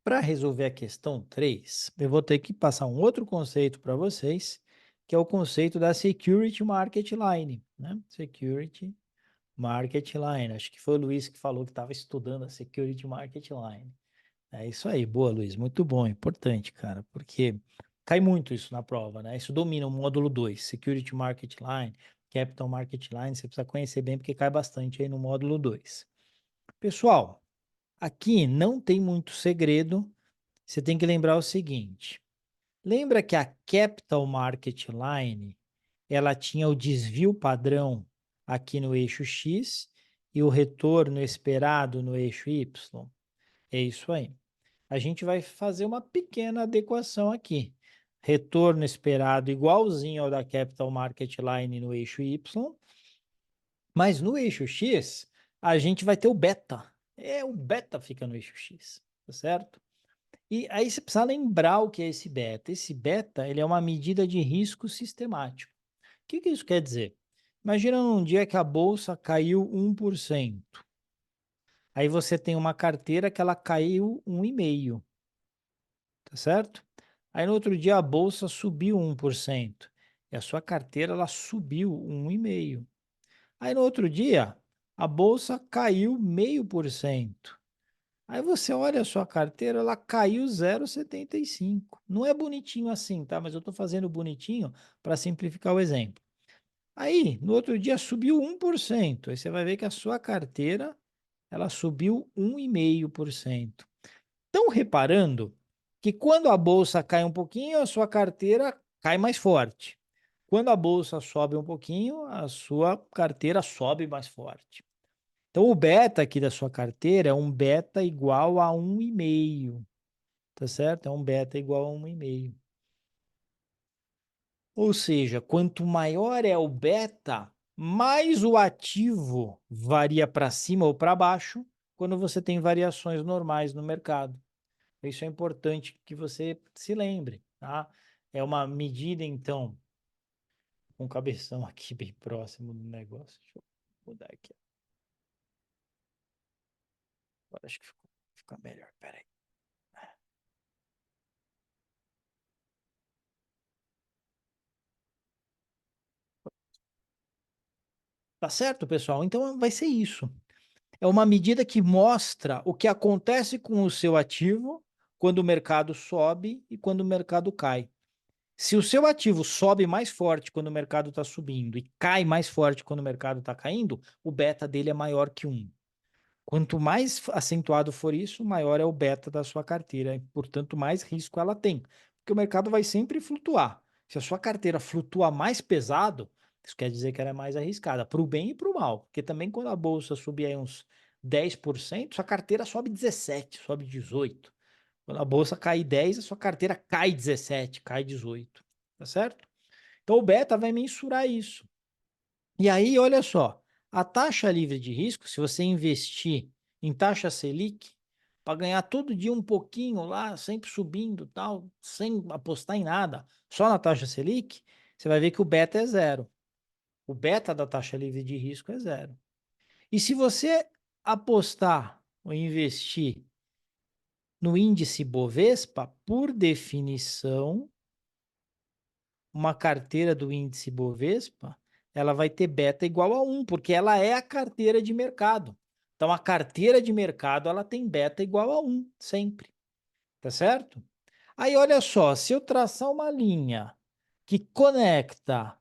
Speaker 1: Para resolver a questão 3, eu vou ter que passar um outro conceito para vocês, que é o conceito da Security Market Line, né? Security Market Line. Acho que foi o Luiz que falou que estava estudando a Security Market Line. É isso aí, boa, Luiz. Muito bom, importante, cara, porque cai muito isso na prova, né? Isso domina o módulo 2, Security Market Line, Capital Market Line, você precisa conhecer bem porque cai bastante aí no módulo 2. Pessoal, aqui não tem muito segredo, você tem que lembrar o seguinte. Lembra que a Capital Market Line, ela tinha o desvio padrão aqui no eixo X e o retorno esperado no eixo Y? É isso aí. A gente vai fazer uma pequena adequação aqui. Retorno esperado igualzinho ao da Capital Market Line no eixo Y, mas no eixo X, a gente vai ter o beta. O beta fica no eixo X, tá certo? E aí você precisa lembrar o que é esse beta. Esse beta, ele é uma medida de risco sistemático. O que isso quer dizer? Imagina um dia que a bolsa caiu 1%. Aí você tem uma carteira que ela caiu 1,5%, tá certo? Aí no outro dia a bolsa subiu 1%. E a sua carteira ela subiu 1,5%. Aí no outro dia a bolsa caiu 0,5%. Aí você olha a sua carteira, ela caiu 0,75. Não é bonitinho assim, tá? Mas eu estou fazendo bonitinho para simplificar o exemplo. Aí, no outro dia subiu 1%. Aí você vai ver que a sua carteira, ela subiu 1,5%. Estão reparando que quando a bolsa cai um pouquinho, a sua carteira cai mais forte. Quando a bolsa sobe um pouquinho, a sua carteira sobe mais forte. Então, o beta aqui da sua carteira é um beta igual a 1,5, tá certo? É um beta igual a 1,5. Ou seja, quanto maior é o beta, mais o ativo varia para cima ou para baixo quando você tem variações normais no mercado. Isso é importante que você se lembre, tá? É uma medida, então, com o cabeção aqui bem próximo do negócio. Deixa eu mudar aqui. Agora acho que fica melhor. Peraí. Tá certo, pessoal? Então vai ser isso. É uma medida que mostra o que acontece com o seu ativo quando o mercado sobe e quando o mercado cai. Se o seu ativo sobe mais forte quando o mercado está subindo e cai mais forte quando o mercado está caindo, o beta dele é maior que 1. Quanto mais acentuado for isso, maior é o beta da sua carteira e, portanto, mais risco ela tem. Porque o mercado vai sempre flutuar. Se a sua carteira flutua mais pesado, isso quer dizer que ela é mais arriscada, para o bem e para o mal. Porque também quando a bolsa subir aí uns 10%, sua carteira sobe 17%, sobe 18%. Quando a bolsa cai 10%, a sua carteira cai 17%, cai 18%. Tá certo? Então o beta vai mensurar isso. E aí, olha só, a taxa livre de risco, se você investir em taxa Selic, para ganhar todo dia um pouquinho lá, sempre subindo, tal, sem apostar em nada, só na taxa Selic, você vai ver que o beta é zero. O beta da taxa livre de risco é zero. E se você apostar ou investir no índice Bovespa, por definição, uma carteira do índice Bovespa, ela vai ter beta igual a 1, porque ela é a carteira de mercado. Então, a carteira de mercado, ela tem beta igual a 1, sempre. Tá certo? Aí, olha só, se eu traçar uma linha que conecta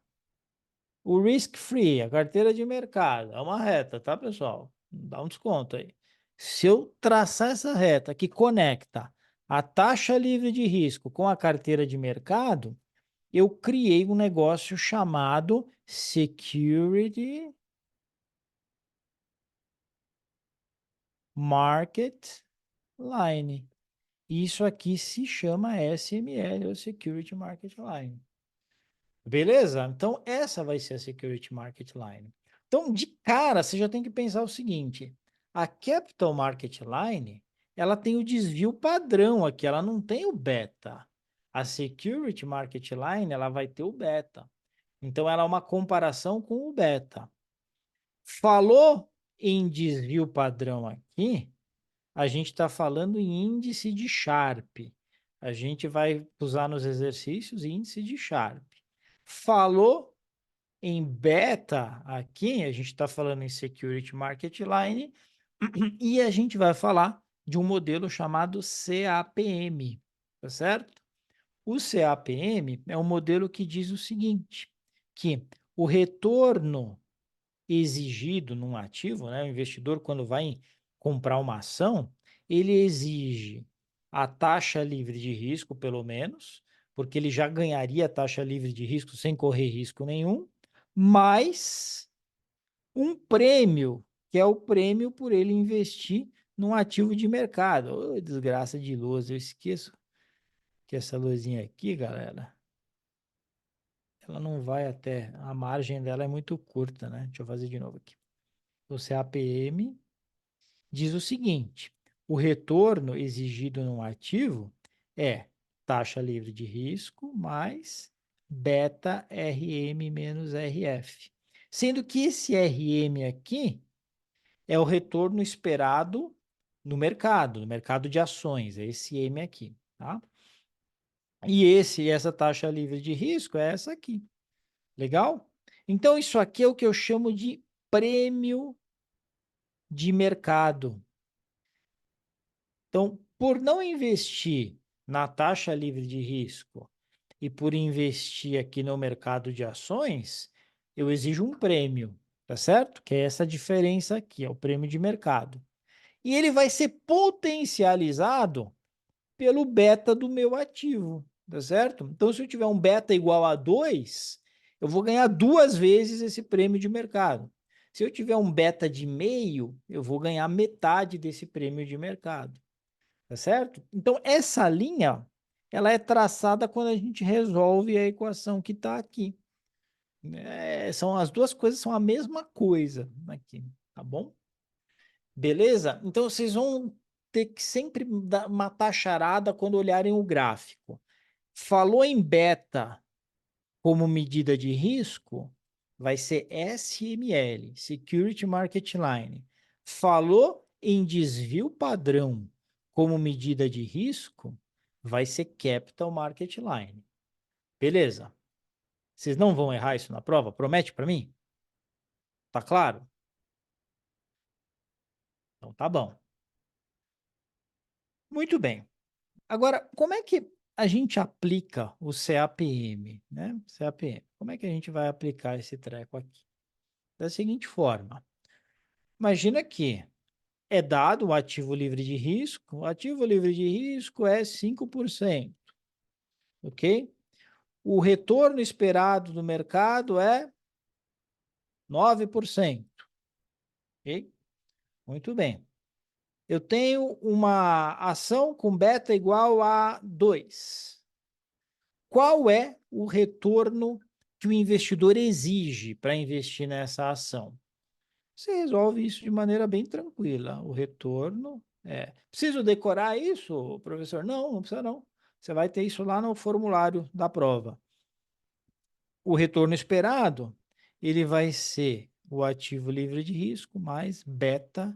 Speaker 1: o risk-free, a carteira de mercado, é uma reta, tá, pessoal? Dá um desconto aí. Se eu traçar essa reta que conecta a taxa livre de risco com a carteira de mercado, eu criei um negócio chamado Security Market Line. Isso aqui se chama SML, ou Security Market Line. Beleza? Então, essa vai ser a Security Market Line. Então, de cara, você já tem que pensar o seguinte: a Capital Market Line, ela tem o desvio padrão aqui, ela não tem o beta. A Security Market Line, ela vai ter o beta. Então, ela é uma comparação com o beta. Falou em desvio padrão aqui, a gente está falando em índice de Sharpe. A gente vai usar nos exercícios índice de Sharpe. Falou em beta aqui, a gente está falando em Security Market Line, e a gente vai falar de um modelo chamado CAPM, tá certo? O CAPM é um modelo que diz o seguinte, que o retorno exigido num ativo, né, o investidor quando vai comprar uma ação, ele exige a taxa livre de risco, pelo menos, porque ele já ganharia a taxa livre de risco sem correr risco nenhum, mais um prêmio, que é o prêmio por ele investir num ativo de mercado. Ô, desgraça de luz, eu esqueço que essa luzinha aqui, galera, ela não vai até, a margem dela é muito curta, né? Deixa eu fazer de novo aqui. O CAPM diz o seguinte: o retorno exigido num ativo é taxa livre de risco mais beta RM menos RF. Sendo que esse RM aqui é o retorno esperado no mercado de ações, é esse M aqui, tá? E essa taxa livre de risco é essa aqui. Legal? Então, isso aqui é o que eu chamo de prêmio de mercado. Então, por não investir na taxa livre de risco e por investir aqui no mercado de ações, eu exijo um prêmio, tá certo? Que é essa diferença aqui, é o prêmio de mercado. E ele vai ser potencializado pelo beta do meu ativo, tá certo? Então, se eu tiver um beta igual a 2, eu vou ganhar 2 vezes esse prêmio de mercado. Se eu tiver um beta de meio, eu vou ganhar metade desse prêmio de mercado, tá certo? Então, essa linha, ela é traçada quando a gente resolve a equação que está aqui. São as duas coisas, são a mesma coisa aqui, tá bom? Beleza? Então, vocês vão ter que sempre dar uma taxarada quando olharem o gráfico. Falou em beta como medida de risco, vai ser SML, Security Market Line. Falou em desvio padrão como medida de risco, vai ser Capital Market Line. Beleza? Vocês não vão errar isso na prova? Promete para mim? Tá claro? Então tá bom. Muito bem. Agora, como é que a gente aplica o CAPM, né? CAPM. Como é que a gente vai aplicar esse treco aqui? Da seguinte forma. Imagina que é dado o ativo livre de risco. O ativo livre de risco é 5%, ok? O retorno esperado do mercado é 9%, ok? Muito bem. Eu tenho uma ação com beta igual a 2. Qual é o retorno que o investidor exige para investir nessa ação? Você resolve isso de maneira bem tranquila. O retorno é. Preciso decorar isso, professor? Não, não precisa não. Você vai ter isso lá no formulário da prova. O retorno esperado, ele vai ser o ativo livre de risco mais beta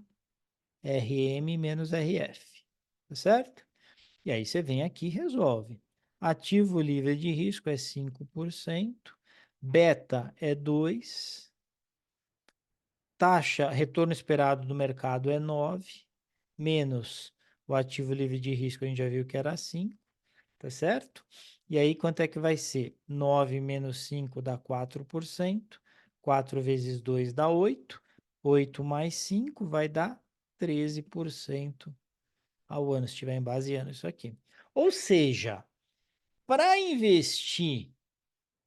Speaker 1: RM menos RF. Tá certo? E aí você vem aqui e resolve. Ativo livre de risco é 5%, beta é 2%, taxa, retorno esperado do mercado é 9, menos o ativo livre de risco, a gente já viu que era 5, tá certo? E aí, quanto é que vai ser? 9 menos 5 dá 4%, 4 vezes 2 dá 8, 8 mais 5 vai dar 13% ao ano, se estiver em base ano isso aqui. Ou seja, para investir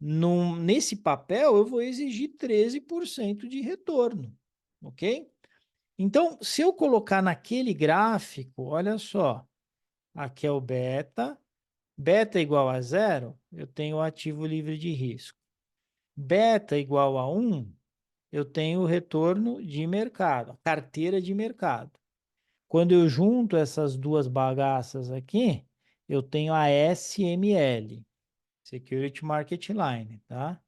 Speaker 1: nesse papel, eu vou exigir 13% de retorno, ok? Então, se eu colocar naquele gráfico, olha só, aqui é o beta, beta igual a 0, eu tenho o ativo livre de risco. Beta igual a 1, eu tenho o retorno de mercado, carteira de mercado. Quando eu junto essas duas bagaças aqui, eu tenho a SML, Security Market Line, tá?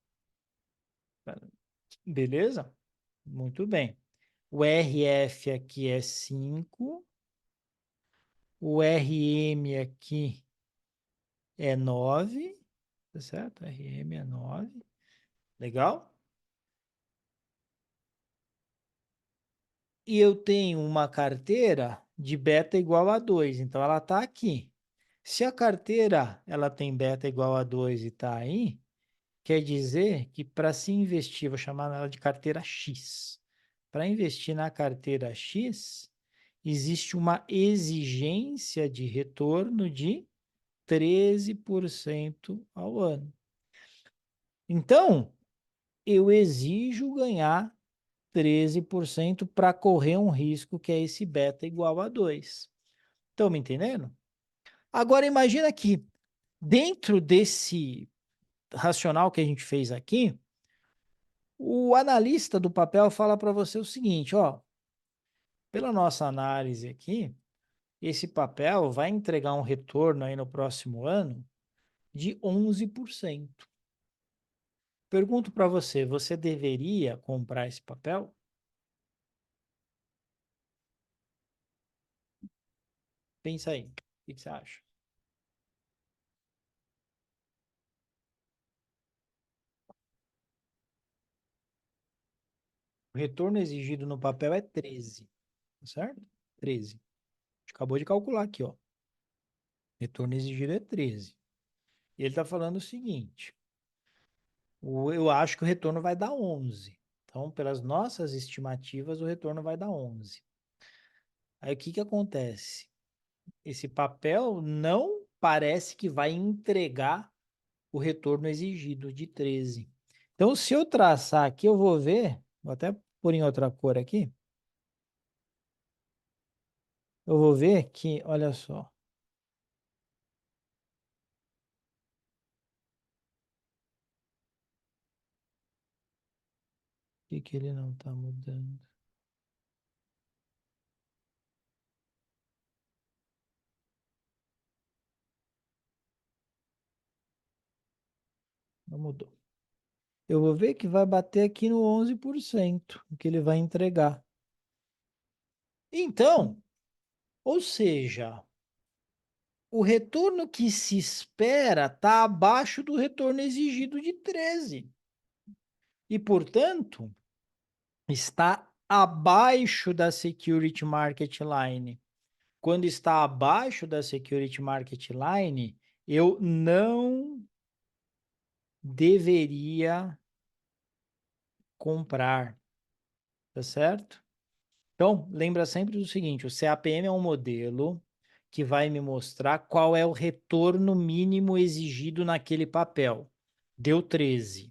Speaker 1: Beleza? Muito bem. O RF aqui é 5. O RM aqui é 9. Tá certo? RM é 9. Legal? E eu tenho uma carteira de beta igual a 2, então ela está aqui. Se a carteira ela tem beta igual a 2 e está aí, quer dizer que para se investir, vou chamar ela de carteira X. Para investir na carteira X, existe uma exigência de retorno de 13% ao ano. Então, eu exijo ganhar 13% para correr um risco que é esse beta igual a 2. Estão me entendendo? Agora imagina que dentro desse racional que a gente fez aqui, o analista do papel fala para você o seguinte, ó, pela nossa análise aqui, esse papel vai entregar um retorno aí no próximo ano de 11%. Pergunto para você, você deveria comprar esse papel? Pensa aí, o que você acha? O retorno exigido no papel é 13, tá certo? 13. A gente acabou de calcular aqui, ó. Retorno exigido é 13. E ele está falando o seguinte, eu acho que o retorno vai dar 11. Então, pelas nossas estimativas, o retorno vai dar 11. Aí, o que que acontece? Esse papel não parece que vai entregar o retorno exigido de 13. Então, se eu traçar aqui, eu vou ver, vou até pôr em outra cor aqui, eu vou ver que, olha só, o que ele não está mudando? Não mudou. Eu vou ver que vai bater aqui no 11%, o que ele vai entregar. Então, ou seja, o retorno que se espera está abaixo do retorno exigido de 13. E, portanto, está abaixo da Security Market Line. Quando está abaixo da Security Market Line, eu não deveria comprar, tá certo? Então, lembra sempre do seguinte, o CAPM é um modelo que vai me mostrar qual é o retorno mínimo exigido naquele papel. Deu 13.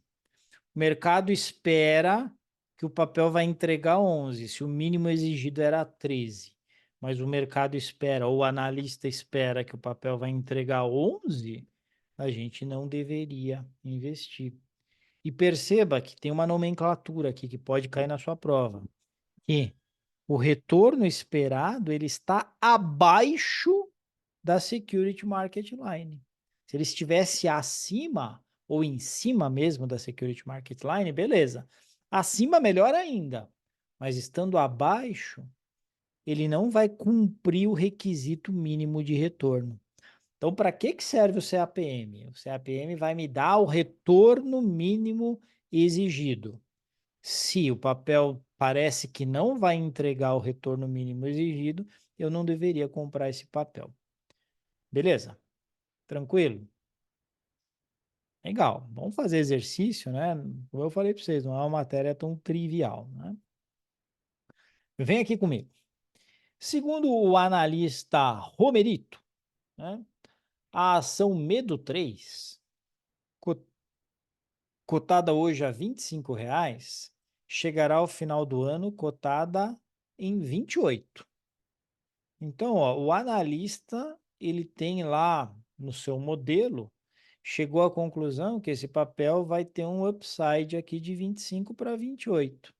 Speaker 1: O mercado espera que o papel vai entregar 11, se o mínimo exigido era 13. Mas o mercado espera, ou o analista espera que o papel vai entregar 11, a gente não deveria investir. E perceba que tem uma nomenclatura aqui que pode cair na sua prova. Que o retorno esperado ele está abaixo da Security Market Line. Se ele estivesse acima ou em cima mesmo da Security Market Line, beleza. Acima, melhor ainda. Mas estando abaixo, ele não vai cumprir o requisito mínimo de retorno. Então, para que serve o CAPM? O CAPM vai me dar o retorno mínimo exigido. Se o papel parece que não vai entregar o retorno mínimo exigido, eu não deveria comprar esse papel. Beleza? Tranquilo? Legal. Vamos fazer exercício, né? Como eu falei para vocês, não é uma matéria tão trivial, né? Vem aqui comigo. Segundo o analista Romerito, né, a ação Medo 3, cotada hoje a R$ 25, chegará ao final do ano cotada em 28. Então, ó, o analista, ele tem lá no seu modelo, chegou à conclusão que esse papel vai ter um upside aqui de 25 para 28.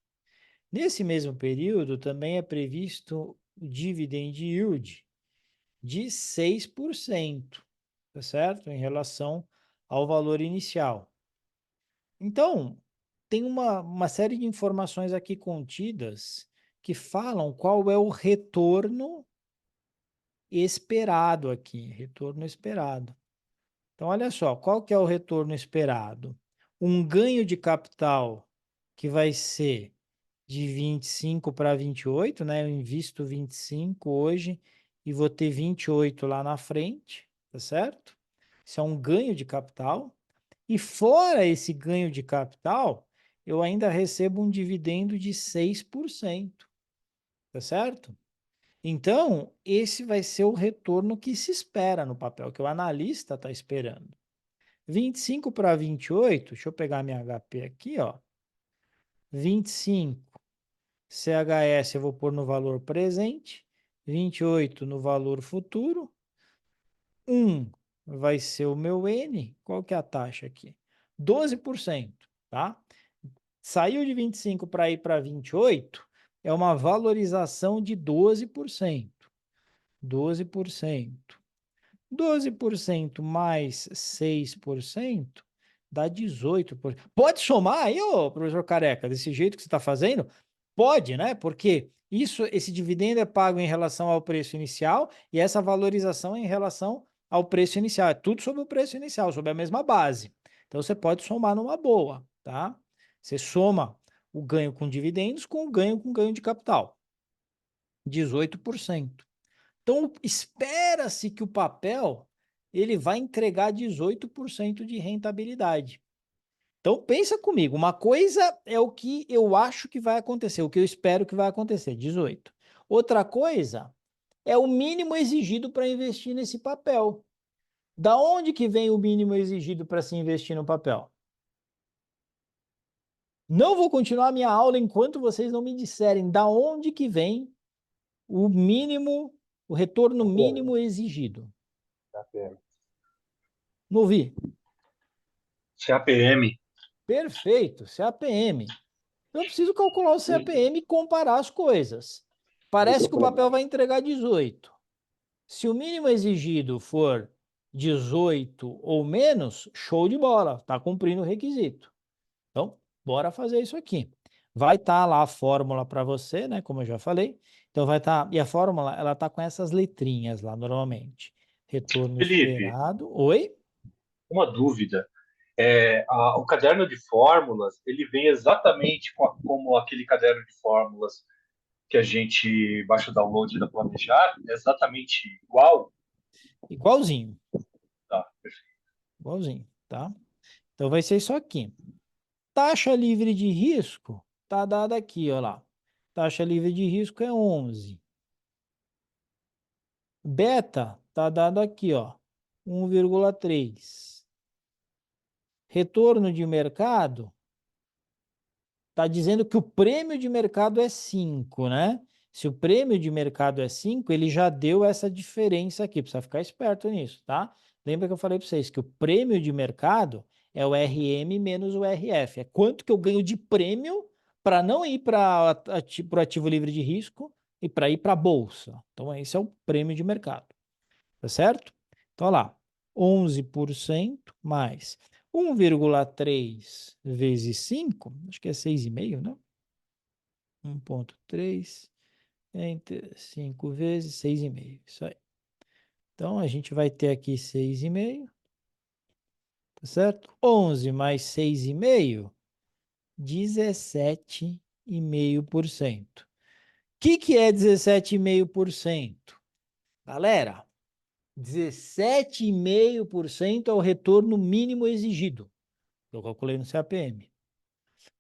Speaker 1: Nesse mesmo período, também é previsto o dividend yield de 6%, tá certo? Em relação ao valor inicial. Então, tem uma série de informações aqui contidas que falam qual é o retorno esperado aqui, retorno esperado. Então, olha só, qual que é o retorno esperado? Um ganho de capital que vai ser de 25 para 28, né? Eu invisto 25 hoje e vou ter 28 lá na frente, tá certo? Isso é um ganho de capital. E fora esse ganho de capital, eu ainda recebo um dividendo de 6%, tá certo? Então, esse vai ser o retorno que se espera no papel, que o analista está esperando. 25 para 28, deixa eu pegar minha HP aqui, ó. 25 CHS eu vou pôr no valor presente, 28 no valor futuro, 1 vai ser o meu N, qual que é a taxa aqui? 12%, tá? Saiu de 25 para ir para 28, é uma valorização de 12%. 12%. 12% mais 6% dá 18%. Pode somar aí, ô professor Careca, desse jeito que você está fazendo? Pode, né? Porque esse dividendo é pago em relação ao preço inicial e essa valorização é em relação ao preço inicial. É tudo sobre o preço inicial, sobre a mesma base. Então você pode somar numa boa, tá? Você soma o ganho com dividendos com ganho de capital. 18%. Então, espera-se que o papel ele vai entregar 18% de rentabilidade. Então, pensa comigo, uma coisa é o que eu acho que vai acontecer, o que eu espero que vai acontecer, 18. Outra coisa é o mínimo exigido para investir nesse papel. Da onde que vem o mínimo exigido para se investir no papel? Não vou continuar a minha aula enquanto vocês não me disserem da onde que vem o mínimo, o retorno mínimo exigido.
Speaker 3: CAPM.
Speaker 1: Não ouvi.
Speaker 3: CAPM.
Speaker 1: Perfeito, CAPM. Eu preciso calcular o CAPM e comparar as coisas. Parece que o papel vai entregar 18. Se o mínimo exigido for 18 ou menos, show de bola, está cumprindo o requisito. Então, bora fazer isso aqui. Vai estar lá a fórmula para você, né? Como eu já falei. Então, vai estar. E a fórmula, ela está com essas letrinhas lá, normalmente. Retorno
Speaker 3: Felipe,
Speaker 1: esperado. Oi?
Speaker 3: uma dúvida. O caderno de fórmulas, ele vem exatamente como aquele caderno de fórmulas que a gente baixa o download da Planejar, é exatamente igual?
Speaker 1: Igualzinho.
Speaker 3: Tá,
Speaker 1: Igualzinho, tá? Então, vai ser isso aqui. Taxa livre de risco está dada aqui, ó lá. Taxa livre de risco é 11. Beta está dado aqui, ó, 1,3. Retorno de mercado está dizendo que o prêmio de mercado é 5, né? Se o prêmio de mercado é 5, ele já deu essa diferença aqui. Precisa ficar esperto nisso, tá? Lembra que eu falei para vocês que o prêmio de mercado é o RM menos o RF. É quanto que eu ganho de prêmio para não ir para o ativo livre de risco e para ir para a bolsa. Então, esse é o prêmio de mercado. Tá certo? Então, olha lá. 11% mais 1,3 vezes 5, acho que é 6,5, né? 1,3 entre 5 vezes 6,5. Isso aí. Então, a gente vai ter aqui 6,5, tá certo? 11 mais 6,5, 17,5%. O que é 17,5%? Galera, 17,5% é o retorno mínimo exigido. Eu calculei no CAPM.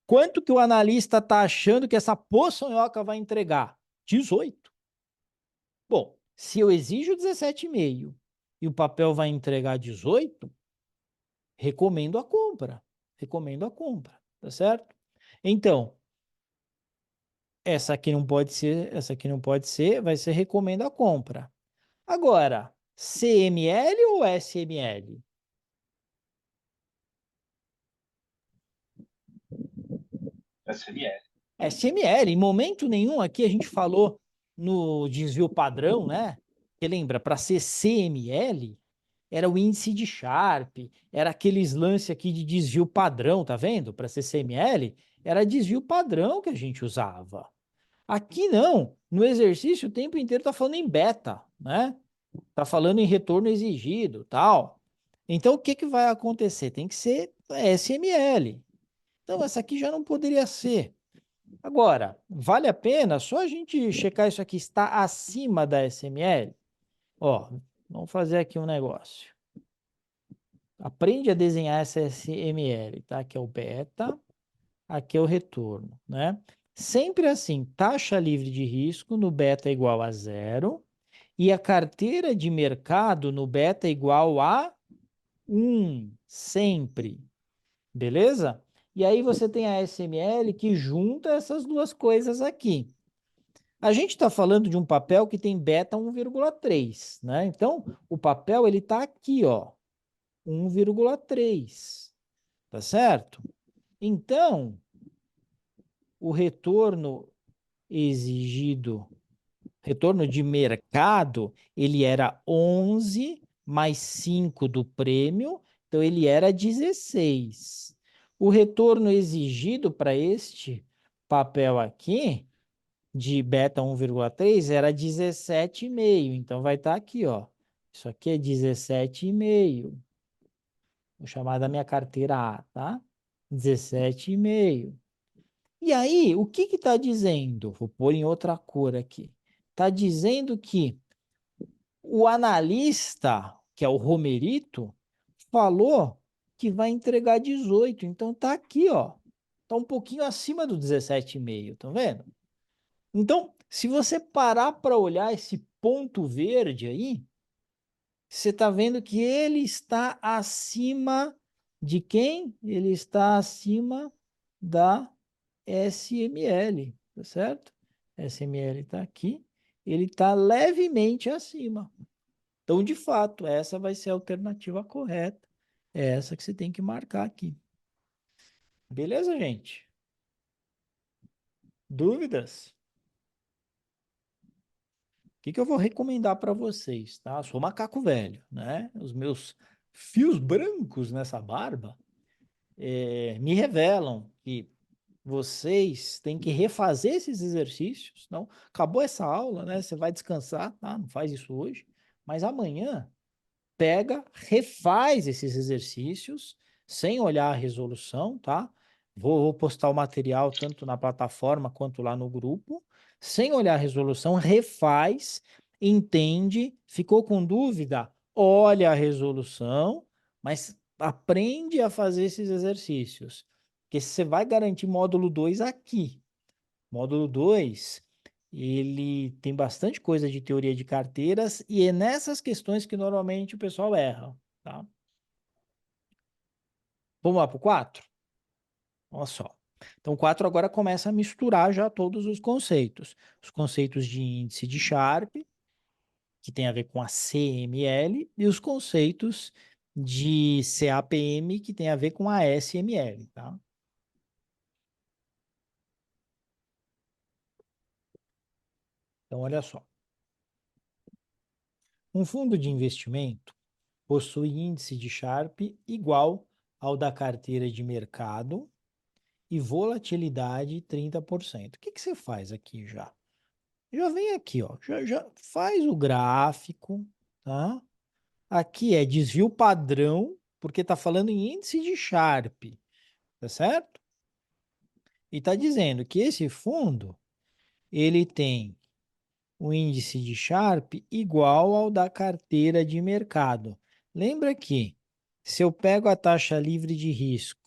Speaker 1: Quanto que o analista está achando que essa poçonhoca vai entregar? 18. Bom, se eu exijo 17,5 e o papel vai entregar 18, recomendo a compra. Recomendo a compra, tá certo? Então, essa aqui não pode ser, essa aqui não pode ser, vai ser recomendo a compra. Agora, CML ou SML?
Speaker 3: SML.
Speaker 1: SML, em momento nenhum aqui a gente falou no desvio padrão, né? Que lembra, para ser CML, era o índice de Sharp, era aqueles lances aqui de desvio padrão, tá vendo? Para CCML, era desvio padrão que a gente usava. Aqui não, no exercício o tempo inteiro tá falando em beta, né? Tá falando em retorno exigido, tal. Então o que que vai acontecer? Tem que ser SML. Então essa aqui já não poderia ser. Agora, vale a pena só a gente checar isso aqui está acima da SML? Ó, vamos fazer aqui um negócio. Aprende a desenhar essa SML, tá? Aqui é o beta, aqui é o retorno, né? Sempre assim, taxa livre de risco no beta igual a zero e a carteira de mercado no beta igual a 1, sempre, beleza? E aí você tem a SML que junta essas duas coisas aqui. A gente está falando de um papel que tem beta 1,3, né? Então, o papel ele está aqui, ó, 1,3, tá certo? Então, o retorno exigido, retorno de mercado, ele era 11 mais 5 do prêmio, então ele era 16. O retorno exigido para este papel aqui, de beta 1,3, era 17,5. Então vai estar aqui, ó. Isso aqui é 17,5. Vou chamar da minha carteira A, tá? 17,5. E aí, o que está dizendo? Vou pôr em outra cor aqui. Está dizendo que o analista, que é o Romerito, falou que vai entregar 18. Então está aqui, ó. Está um pouquinho acima do 17,5, estão vendo? Então, se você parar para olhar esse ponto verde aí, você está vendo que ele está acima de quem? Ele está acima da SML, tá certo? SML está aqui, ele está levemente acima. Então, de fato, essa vai ser a alternativa correta. É essa que você tem que marcar aqui. Beleza, gente? Dúvidas? O que eu vou recomendar para vocês, tá? Sou macaco velho, né? Os meus fios brancos nessa barba me revelam que vocês têm que refazer esses exercícios. Não, acabou essa aula, né? Você vai descansar, tá? Não faz isso hoje, mas amanhã pega, refaz esses exercícios sem olhar a resolução, tá? Vou postar o material tanto na plataforma quanto lá no grupo. Sem olhar a resolução, refaz, entende, ficou com dúvida? Olha a resolução, mas aprende a fazer esses exercícios. Porque você vai garantir módulo 2 aqui. Módulo 2 ele tem bastante coisa de teoria de carteiras e é nessas questões que normalmente o pessoal erra, tá? Vamos lá para o 4? Olha só. Então, o 4 agora começa a misturar já todos os conceitos. Os conceitos de índice de Sharpe, que tem a ver com a CML, e os conceitos de CAPM, que tem a ver com a SML, tá? Então, olha só. Um fundo de investimento possui índice de Sharpe igual ao da carteira de mercado e volatilidade 30%. O que você faz aqui já? Já vem aqui, ó, já faz o gráfico, tá? Aqui é desvio padrão, porque está falando em índice de Sharpe, tá certo? E está dizendo que esse fundo, ele tem o índice de Sharpe igual ao da carteira de mercado. Lembra que se eu pego a taxa livre de risco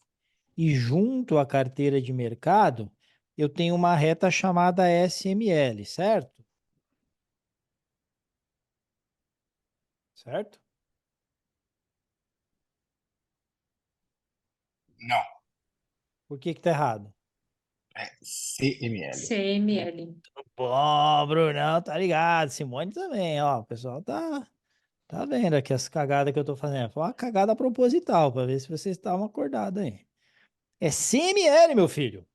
Speaker 1: e junto a carteira de mercado, eu tenho uma reta chamada SML, certo? Certo?
Speaker 4: Não,
Speaker 1: Por que está errado?
Speaker 4: é CML.
Speaker 2: CML.
Speaker 1: Bom, Brunão, tá ligado. Simone também, ó. O pessoal tá vendo aqui as cagadas que eu tô fazendo. Foi uma cagada proposital, para ver se vocês estavam acordados aí. É CML, meu filho.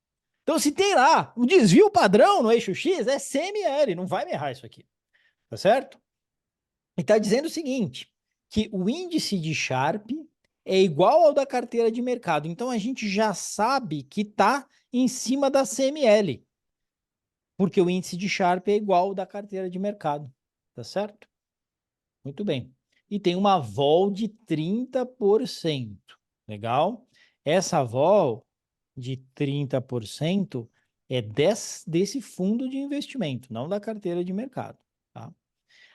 Speaker 1: Então, se tem lá o desvio padrão no eixo X, é CML. Não vai me errar isso aqui. Tá certo? E tá dizendo o seguinte, que o índice de Sharpe é igual ao da carteira de mercado. Então, a gente já sabe que está em cima da CML, porque o índice de Sharpe é igual ao da carteira de mercado. Tá certo? Muito bem. E tem uma vol de 30%. Legal? Essa vol de 30% é desse fundo de investimento, não da carteira de mercado. Tá?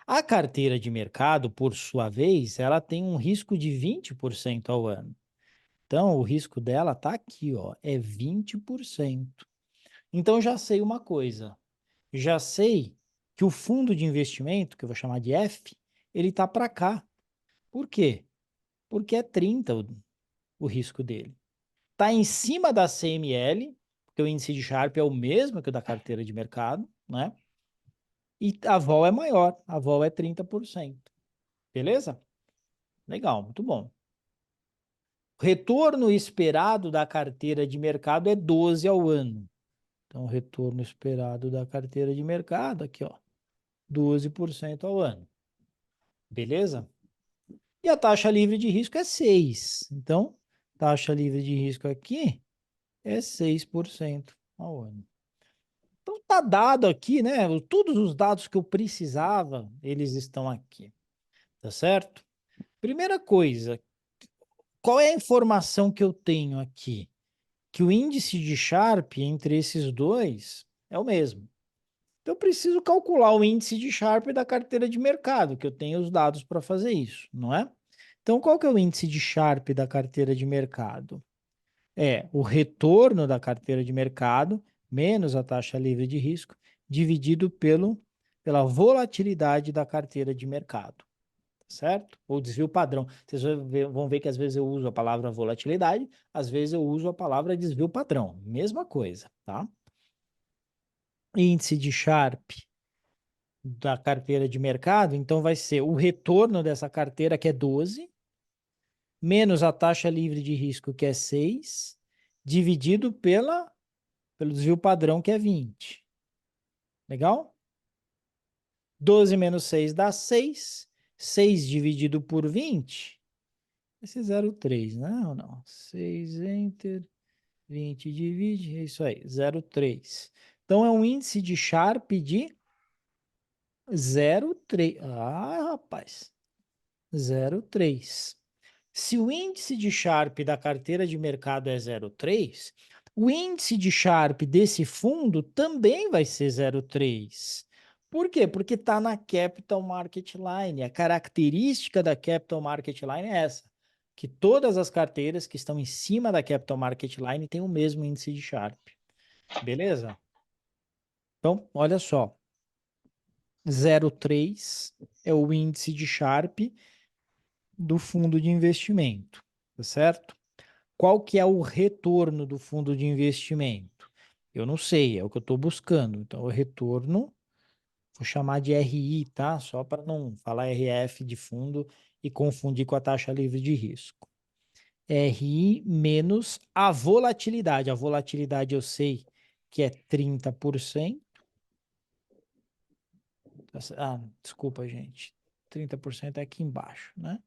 Speaker 1: A carteira de mercado, por sua vez, ela tem um risco de 20% ao ano. Então, o risco dela está aqui, ó, é 20%. Então, já sei uma coisa. Já sei que o fundo de investimento, que eu vou chamar de F, ele está para cá. Por quê? Porque é 30 o risco dele. Está em cima da CML, porque o índice de Sharpe é o mesmo que o da carteira de mercado, né? E a vol é maior, a vol é 30%. Beleza? Legal, muito bom. O retorno esperado da carteira de mercado é 12 ao ano. Então, o retorno esperado da carteira de mercado, aqui, ó, 12% ao ano. Beleza? E a taxa livre de risco é 6. Então, taxa livre de risco aqui é 6% ao ano. Então, tá dado aqui, né? Todos os dados que eu precisava, eles estão aqui. Tá certo? Primeira coisa, qual é a informação que eu tenho aqui? Que o índice de Sharpe entre esses dois é o mesmo. Então, eu preciso calcular o índice de Sharpe da carteira de mercado, que eu tenho os dados para fazer isso, não é? Então, qual que é o índice de Sharpe da carteira de mercado? É o retorno da carteira de mercado menos a taxa livre de risco, dividido pela volatilidade da carteira de mercado, certo? Ou desvio padrão. Vocês vão ver que às vezes eu uso a palavra volatilidade, às vezes eu uso a palavra desvio padrão. Mesma coisa, tá? Índice de Sharpe da carteira de mercado, então vai ser o retorno dessa carteira, que é 12, menos a taxa livre de risco, que é 6, dividido pelo desvio padrão, que é 20. Legal? 12 menos 6 dá 6. 6 dividido por 20, esse é 0,3, não, não. 6, enter, 20 divide, é isso aí, 0,3. Então, é um índice de Sharpe de 0,3. Ah, rapaz, 0,3. Se o índice de Sharpe da carteira de mercado é 0,3, o índice de Sharpe desse fundo também vai ser 0,3. Por quê? Porque está na Capital Market Line. A característica da Capital Market Line é essa, que todas as carteiras que estão em cima da Capital Market Line têm o mesmo índice de Sharpe. Beleza? Então, olha só. 0,3 é o índice de Sharpe do fundo de investimento, tá certo? Qual que é o retorno do fundo de investimento? Eu não sei, é o que eu estou buscando. Então, o retorno, vou chamar de RI, tá? Só para não falar RF de fundo e confundir com a taxa livre de risco. RI menos a volatilidade. A volatilidade eu sei que é 30%. Ah, desculpa, gente. 30% é aqui embaixo, né?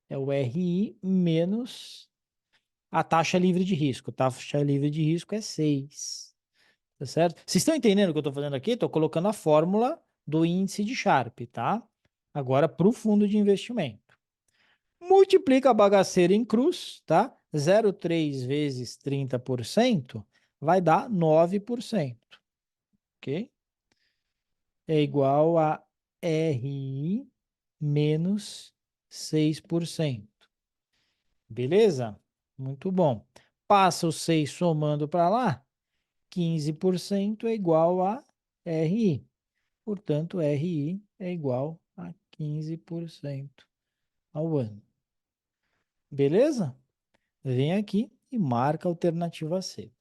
Speaker 1: É o RI menos a taxa livre de risco. Taxa livre de risco é 6. Tá certo? Vocês estão entendendo o que eu estou fazendo aqui? Estou colocando a fórmula do índice de Sharpe, tá? Agora para o fundo de investimento. Multiplica a bagaceira em cruz, tá? 0,3 vezes 30% vai dar 9%. Ok? É igual a RI menos 6%. Beleza? Muito bom. Passa o 6 somando para lá, 15% é igual a RI. Portanto, RI é igual a 15% ao ano. Beleza? Vem aqui e marca a alternativa C.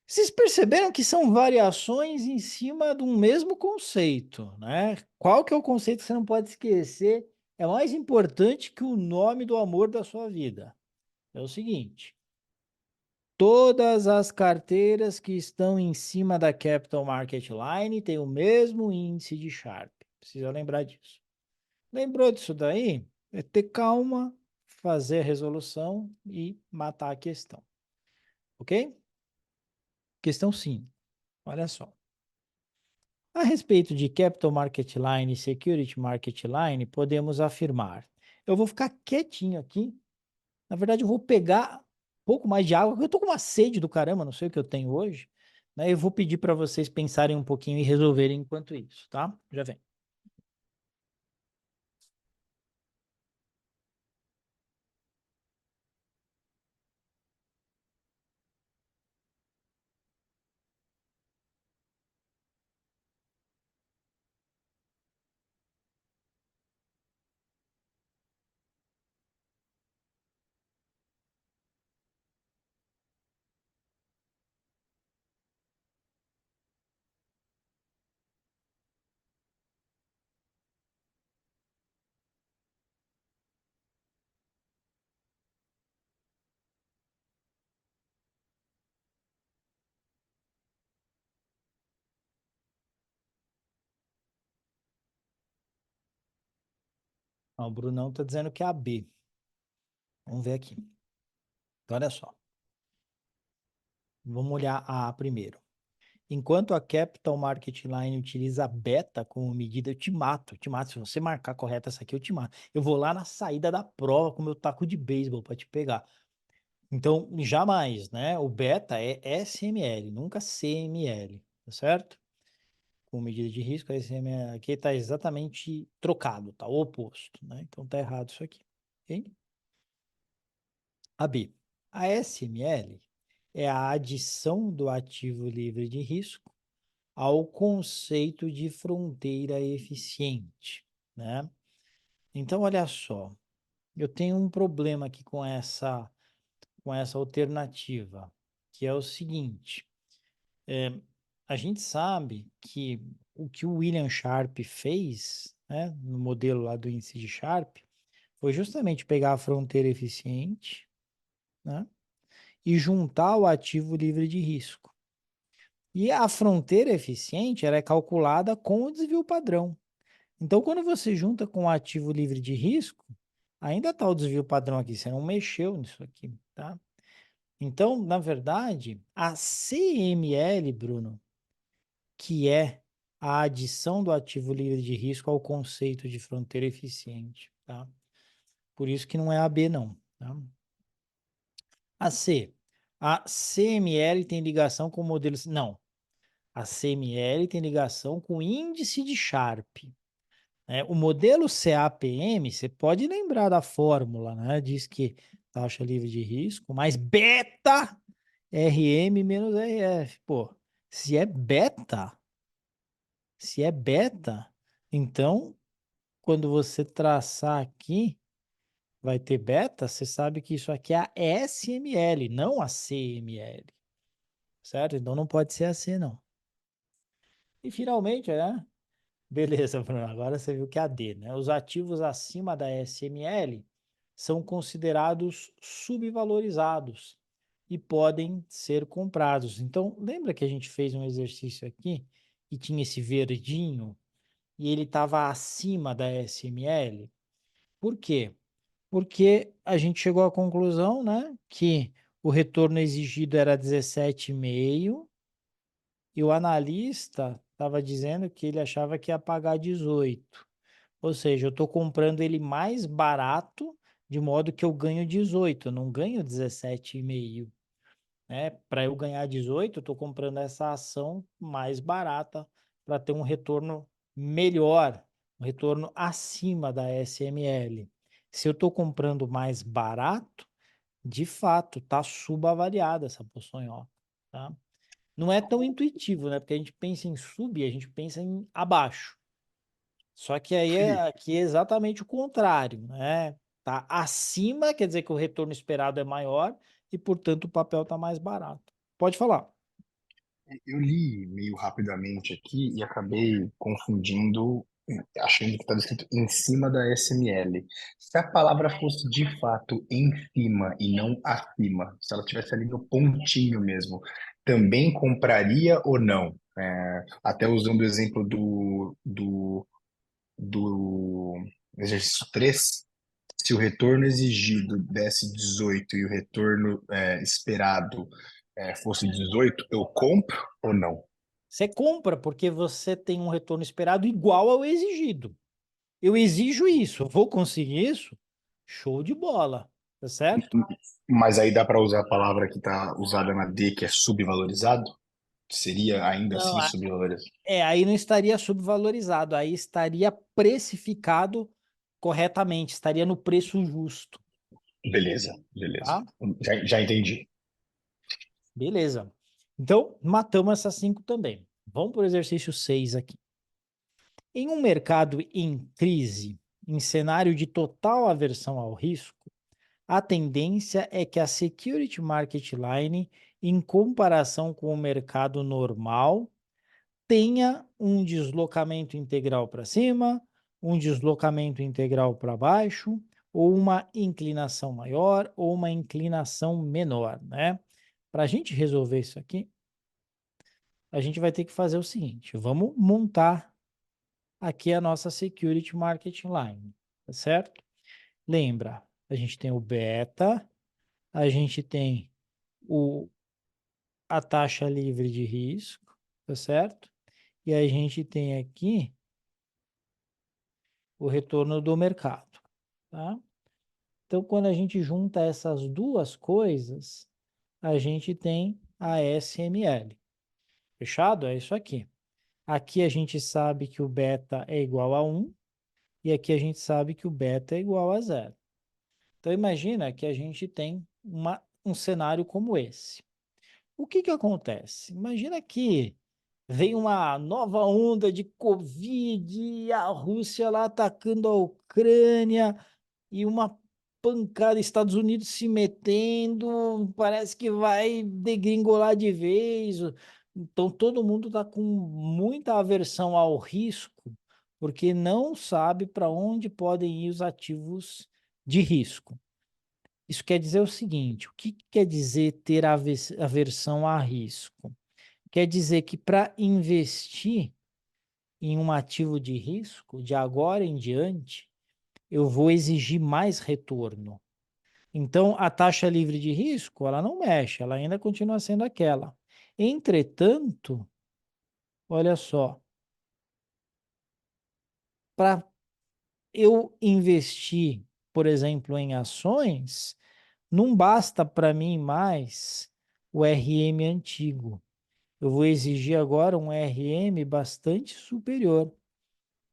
Speaker 1: Vocês perceberam que são variações em cima de um mesmo conceito, né? Qual que é o conceito que você não pode esquecer? É mais importante que o nome do amor da sua vida. É o seguinte: Todas as carteiras que estão em cima da Capital Market Line têm o mesmo índice de Sharpe. Precisa lembrar disso. Lembrou disso daí? É ter calma, fazer a resolução e matar a questão. Ok? Questão 5. Olha só. A respeito de Capital Market Line e Security Market Line, podemos afirmar. Eu vou ficar quietinho aqui. Na verdade, eu vou pegar um pouco mais de água, porque eu tô com uma sede do caramba, não sei o que eu tenho hoje. Né? Eu vou pedir para vocês pensarem um pouquinho e resolverem enquanto isso, tá? Já vem. Ó, o Brunão tá dizendo que é a B. Vamos ver aqui. Então, olha só. Vamos olhar a A primeiro. Enquanto a Capital Market Line utiliza a beta como medida, eu te mato, eu te mato. Se você marcar correto essa aqui, eu te mato. Eu vou lá na saída da prova com meu taco de beisebol para te pegar. Então, jamais, né? O beta é SML, nunca CML, tá certo? Com medida de risco, a SML aqui está exatamente trocado, tá? O oposto, né? Então tá errado isso aqui, ok? A B. A SML é a adição do ativo livre de risco ao conceito de fronteira eficiente, né? Então, olha só, eu tenho um problema aqui com essa alternativa, que é o seguinte, a gente sabe que o que o William Sharpe fez, né, no modelo lá do índice de Sharpe, foi justamente pegar a fronteira eficiente, né, e juntar o ativo livre de risco. E a fronteira eficiente, ela é calculada com o desvio padrão. Então, quando você junta com o ativo livre de risco, ainda está o desvio padrão aqui, você não mexeu nisso aqui, tá? Então, na verdade, a CML, Bruno, que é a adição do ativo livre de risco ao conceito de fronteira eficiente, tá? Por isso que não é a B, não, tá? A C. A CML tem ligação com o modelo... Não. A CML tem ligação com o índice de Sharpe. Né? O modelo CAPM, você pode lembrar da fórmula, né? Diz que taxa livre de risco mais beta RM menos RF. Pô, se é beta, se é beta, então quando você traçar aqui, vai ter beta, você sabe que isso aqui é a SML, não a CML, certo? Então não pode ser a C, não. E finalmente, né? Beleza, Bruno, agora você viu que é a D, né? Os ativos acima da SML são considerados subvalorizados e podem ser comprados. Então, lembra que a gente fez um exercício aqui e tinha esse verdinho e ele estava acima da SML? Por quê? Porque a gente chegou à conclusão, né, que o retorno exigido era 17,5 e o analista estava dizendo que ele achava que ia pagar 18. Ou seja, eu estou comprando ele mais barato, de modo que eu ganho 18, eu não ganho 17,5. Né? Para eu ganhar 18, eu estou comprando essa ação mais barata para ter um retorno melhor, um retorno acima da SML. Se eu estou comprando mais barato, de fato, está subavaliada essa Poçonhoca, tá? Não é tão intuitivo, né? Porque a gente pensa em sub, a gente pensa em abaixo. Só que aí
Speaker 4: Felipe,
Speaker 1: aqui é exatamente o contrário, né? Tá acima, quer dizer que o retorno esperado é maior e, portanto, o papel está mais barato. Pode falar.
Speaker 4: eu li meio rapidamente aqui e acabei confundindo achando que está escrito em cima da SML. Se a palavra fosse de fato em cima e não acima, se ela estivesse ali no pontinho mesmo, também compraria ou não? Até usando o exemplo do exercício 3, se o retorno exigido desse 18 e o retorno esperado fosse 18, eu compro ou não?
Speaker 1: Você compra porque você tem um retorno esperado igual ao exigido. Eu exijo isso, eu vou conseguir isso? Show de bola, tá certo?
Speaker 4: Mas aí dá para usar a palavra que está usada na D, que é subvalorizado? Seria ainda
Speaker 1: Não,
Speaker 4: assim subvalorizado?
Speaker 1: aí não estaria subvalorizado, aí estaria precificado corretamente, estaria no preço justo,
Speaker 4: Beleza, beleza.
Speaker 1: tá?
Speaker 4: Já entendi.
Speaker 1: Beleza. Então, matamos essas 5 também. Vamos para o exercício 6 aqui. Em um mercado em crise, em cenário de total aversão ao risco, a tendência é que a Security Market Line, em comparação com o mercado normal, tenha um deslocamento integral para cima, um deslocamento integral para baixo, ou uma inclinação maior ou uma inclinação menor, né? Para a gente resolver isso aqui, a gente vai ter que fazer o seguinte: vamos montar aqui a nossa Security Market Line, tá certo? Lembra, a gente tem o beta, a gente tem a taxa livre de risco, tá certo? E a gente tem aqui o retorno do mercado, tá? Então, quando a gente junta essas duas coisas, a gente tem a SML. Fechado? É isso aqui. Aqui a gente sabe que o beta é igual a 1 e aqui a gente sabe que o beta é igual a 0. Então, imagina que a gente tem um cenário como esse. O que que acontece? Imagina que vem uma nova onda de Covid e a Rússia lá atacando a Ucrânia e uma pancada, Estados Unidos se metendo, parece que vai degringolar de vez. Então todo mundo está com muita aversão ao risco, porque não sabe para onde podem ir os ativos de risco. Isso quer dizer o seguinte: o que quer dizer ter aversão a risco? Quer dizer que para investir em um ativo de risco, de agora em diante, eu vou exigir mais retorno. Então, a taxa livre de risco, ela não mexe, ela ainda continua sendo aquela. Entretanto, olha só, para eu investir, por exemplo, em ações, não basta para mim mais o RM antigo. Eu vou exigir agora um RM bastante superior.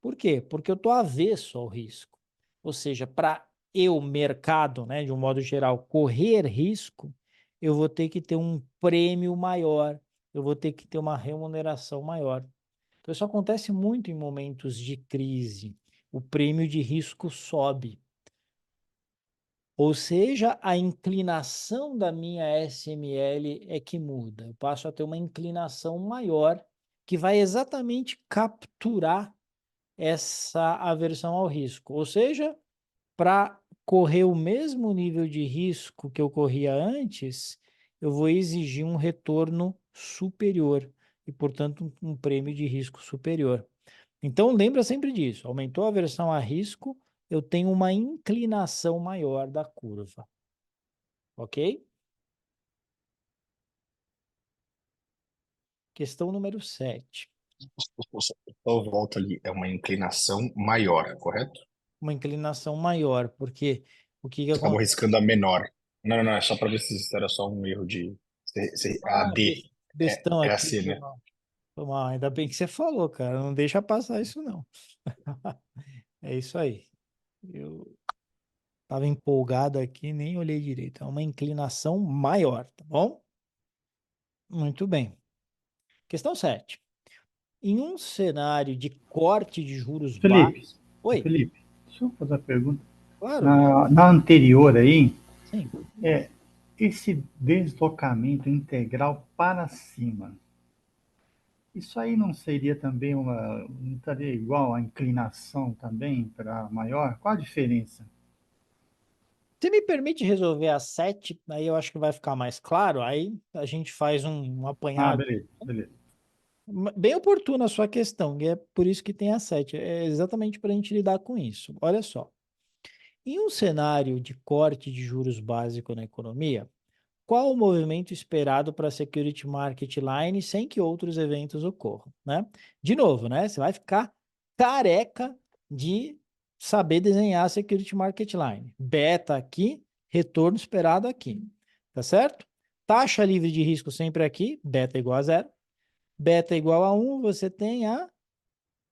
Speaker 1: Por quê? Porque eu estou avesso ao risco. Ou seja, para eu, mercado, né, de um modo geral, correr risco, eu vou ter que ter um prêmio maior, eu vou ter que ter uma remuneração maior. Então, isso acontece muito em momentos de crise. O prêmio de risco sobe. Ou seja, a inclinação da minha SML é que muda. Eu passo a ter uma inclinação maior que vai exatamente capturar essa aversão ao risco. Ou seja, para correr o mesmo nível de risco que eu corria antes, eu vou exigir um retorno superior e, portanto, um prêmio de risco superior. Então, lembra sempre disso. Aumentou a aversão a risco, eu tenho uma inclinação maior da curva. Ok? Questão número 7.
Speaker 4: Só volta ali, é uma inclinação maior, correto?
Speaker 1: Uma inclinação maior, porque o que
Speaker 4: Você acabou
Speaker 1: acontece?
Speaker 4: riscando a menor. Não, não, não, é só para ver se era só um erro de. A
Speaker 1: Ah,
Speaker 4: D
Speaker 1: bestão
Speaker 4: é a
Speaker 1: aqui,
Speaker 4: C, né?
Speaker 1: foi mal. Ainda bem que você falou, cara. Não deixa passar isso, não. É isso aí. Eu estava empolgado aqui, nem olhei direito. É uma inclinação maior, tá bom? Muito bem. Questão 7. Em um cenário de corte de juros
Speaker 5: Felipe,
Speaker 1: baixos. Oi,
Speaker 5: Felipe, deixa eu fazer uma pergunta.
Speaker 1: claro,
Speaker 5: Na anterior aí,
Speaker 1: sim.
Speaker 5: esse deslocamento integral para cima, Isso aí não seria também não estaria igual a inclinação também para maior? Qual a diferença?
Speaker 1: Você me permite resolver a 7, aí eu acho que vai ficar mais claro, aí a gente faz um
Speaker 5: Ah,
Speaker 1: apanhado.
Speaker 5: beleza, beleza.
Speaker 1: Bem oportuna a sua questão, e é por isso que tem a 7. É exatamente para a gente lidar com isso. Olha só. Em um cenário de corte de juros básico na economia, qual o movimento esperado para a Security Market Line sem que outros eventos ocorram, né? De novo, né? Você vai ficar careca de saber desenhar a Security Market Line. Beta aqui, retorno esperado aqui, tá certo? Taxa livre de risco sempre aqui, beta igual a zero. Beta igual a 1, você tem a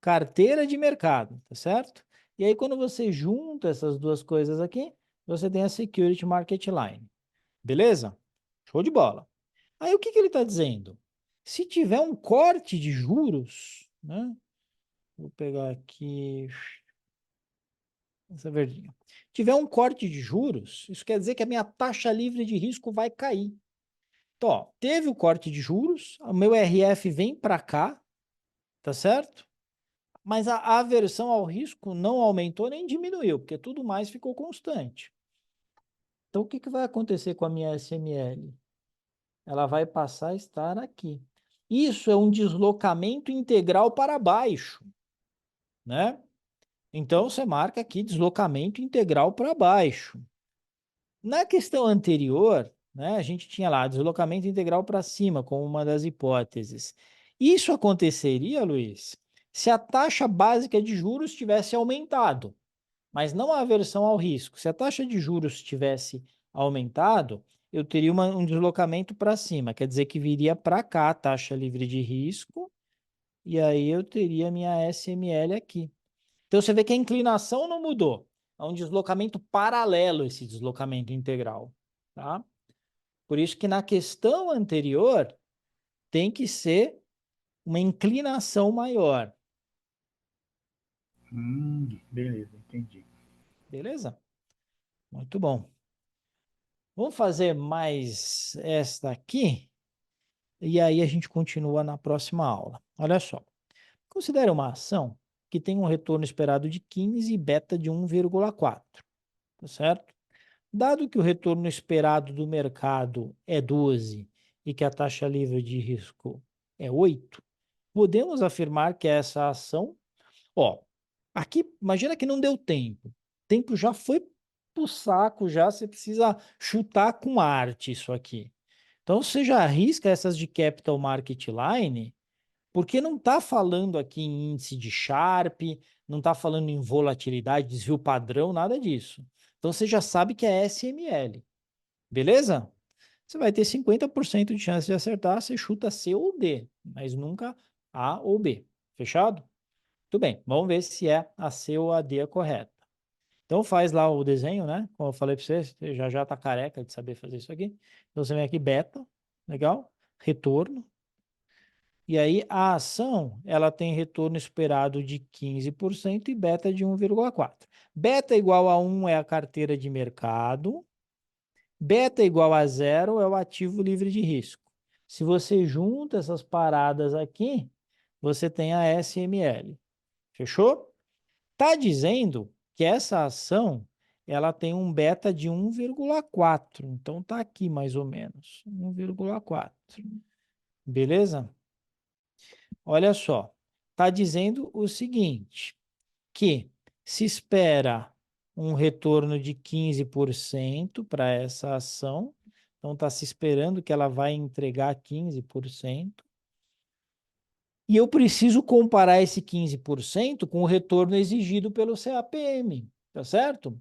Speaker 1: carteira de mercado, tá certo? E aí, quando você junta essas duas coisas aqui, você tem a Security Market Line. Beleza? Show de bola. Aí, o que que ele está dizendo? Se tiver um corte de juros, né? Vou pegar aqui essa verdinha. Tiver um corte de juros, isso quer dizer que a minha taxa livre de risco vai cair. Então, ó, teve o corte de juros, o meu RF vem para cá, tá certo? Mas a aversão ao risco não aumentou nem diminuiu, porque tudo mais ficou constante. Então, o que que vai acontecer com a minha SML? Ela vai passar a estar aqui. Isso é um deslocamento integral para baixo, né? Então, você marca aqui deslocamento integral para baixo. Na questão anterior, né, a gente tinha lá deslocamento integral para cima, como uma das hipóteses. Isso aconteceria, Luiz, se a taxa básica de juros tivesse aumentado, mas não a aversão ao risco. Se a taxa de juros tivesse aumentado, eu teria um deslocamento para cima, quer dizer que viria para cá a taxa livre de risco, e aí eu teria minha SML aqui. Então você vê que a inclinação não mudou. É um deslocamento paralelo esse deslocamento integral, tá? Por isso que na questão anterior tem que ser uma inclinação maior,
Speaker 5: Beleza, entendi.
Speaker 1: beleza? Muito bom. Vamos fazer mais esta aqui e aí a gente continua na próxima aula. Olha só. Considere uma ação que tem um retorno esperado de 15 e beta de 1,4, tá certo? Dado que o retorno esperado do mercado é 12 e que a taxa livre de risco é 8, podemos afirmar que essa ação, ó, aqui imagina que não deu tempo. O tempo já foi pro saco, já você precisa chutar com arte isso aqui. Então você já arrisca essas de Capital Market Line, porque não está falando aqui em índice de Sharpe, não está falando em volatilidade, desvio padrão, nada disso. Então você já sabe que é SML, beleza? Você vai ter 50% de chance de acertar, você chuta C ou D, mas nunca A ou B. Fechado? Tudo bem, vamos ver se é a C ou a D a correta. Então faz lá o desenho, né? Como eu falei para você, você já tá careca de saber fazer isso aqui. Então você vem aqui beta, legal? Retorno. E aí a ação, ela tem retorno esperado de 15% e beta de 1,4. Beta igual a 1 é a carteira de mercado. Beta igual a zero é o ativo livre de risco. Se você junta essas paradas aqui, você tem a SML. Fechou? Tá dizendo que essa ação ela tem um beta de 1,4. Então tá aqui mais ou menos, 1,4. Beleza? Olha só. Tá dizendo o seguinte, que se espera um retorno de 15% para essa ação. Então, está se esperando que ela vai entregar 15%. E eu preciso comparar esse 15% com o retorno exigido pelo CAPM, tá certo?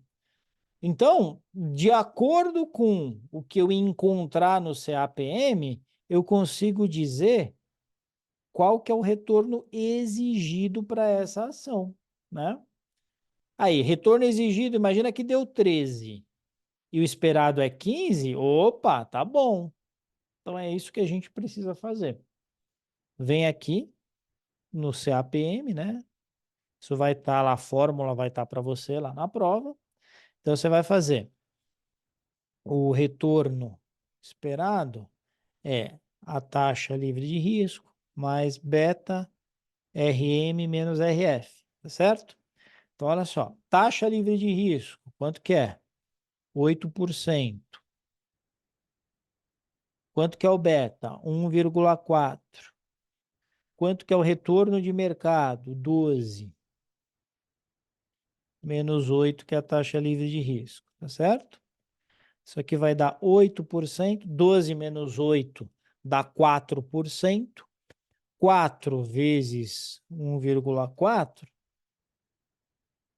Speaker 1: Então, de acordo com o que eu encontrar no CAPM, eu consigo dizer qual que é o retorno exigido para essa ação, né? Aí, retorno exigido, imagina que deu 13 e o esperado é 15, opa, tá bom. Então é isso que a gente precisa fazer. Vem aqui no CAPM, né? Isso vai estar lá, a fórmula vai estar para você lá na prova. Então você vai fazer o retorno esperado é a taxa livre de risco mais beta RM menos RF, tá certo? Então, olha só, taxa livre de risco, quanto que é? 8%. Quanto que é o beta? 1,4. Quanto que é o retorno de mercado? 12. Menos 8, que é a taxa livre de risco, tá certo? Isso aqui vai dar 8%. 12 menos 8 dá 4%. 4 vezes 1,4.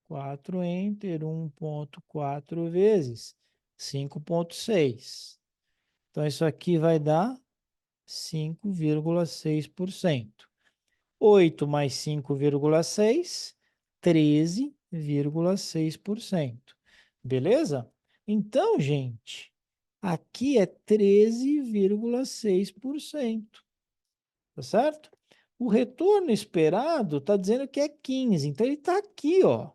Speaker 1: 4 enter 1,4 vezes 5,6. Então, isso aqui vai dar 5,6%. 8 mais 5,6, 13,6%. Beleza? Então, gente, aqui é 13,6%. Tá certo? O retorno esperado está dizendo que é 15. Então, ele está aqui, ó.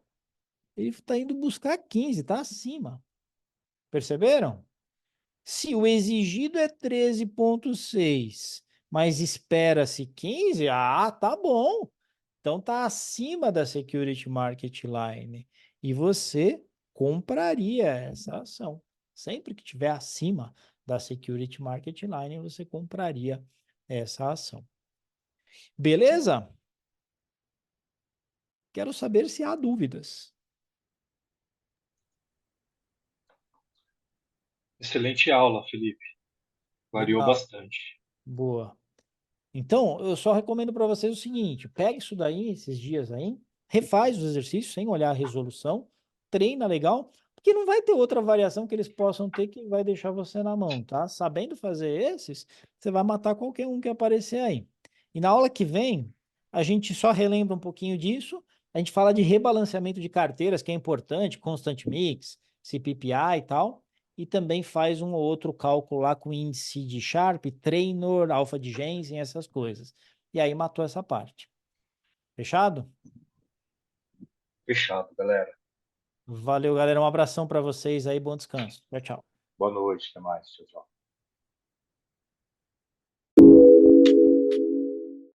Speaker 1: Ele está indo buscar 15, está acima. Perceberam? Se o exigido é 13,6, mas espera-se 15, tá bom. Então tá acima da Security Market Line e você compraria essa ação. Sempre que tiver acima da Security Market Line, você compraria essa ação. Beleza? Quero saber se há dúvidas.
Speaker 3: Excelente aula, Felipe. Variou
Speaker 1: Legal,
Speaker 3: bastante.
Speaker 1: boa. Então, eu só recomendo para vocês o seguinte: pega isso daí, esses dias aí, refaz os exercícios sem olhar a resolução, treina legal, porque não vai ter outra variação que eles possam ter que vai deixar você na mão, tá? Sabendo fazer esses, você vai matar qualquer um que aparecer aí. E na aula que vem, a gente só relembra um pouquinho disso, a gente fala de rebalanceamento de carteiras, que é importante, Constant Mix, CPPI e tal, e também faz um ou outro cálculo lá com índice de Sharpe, Trainor, alfa de Jensen, essas coisas. E aí matou essa parte. Fechado?
Speaker 3: Fechado, galera.
Speaker 1: Valeu, galera. Um abração para vocês aí. Bom descanso. Tchau, tchau.
Speaker 3: Boa noite, até mais. Tchau, tchau.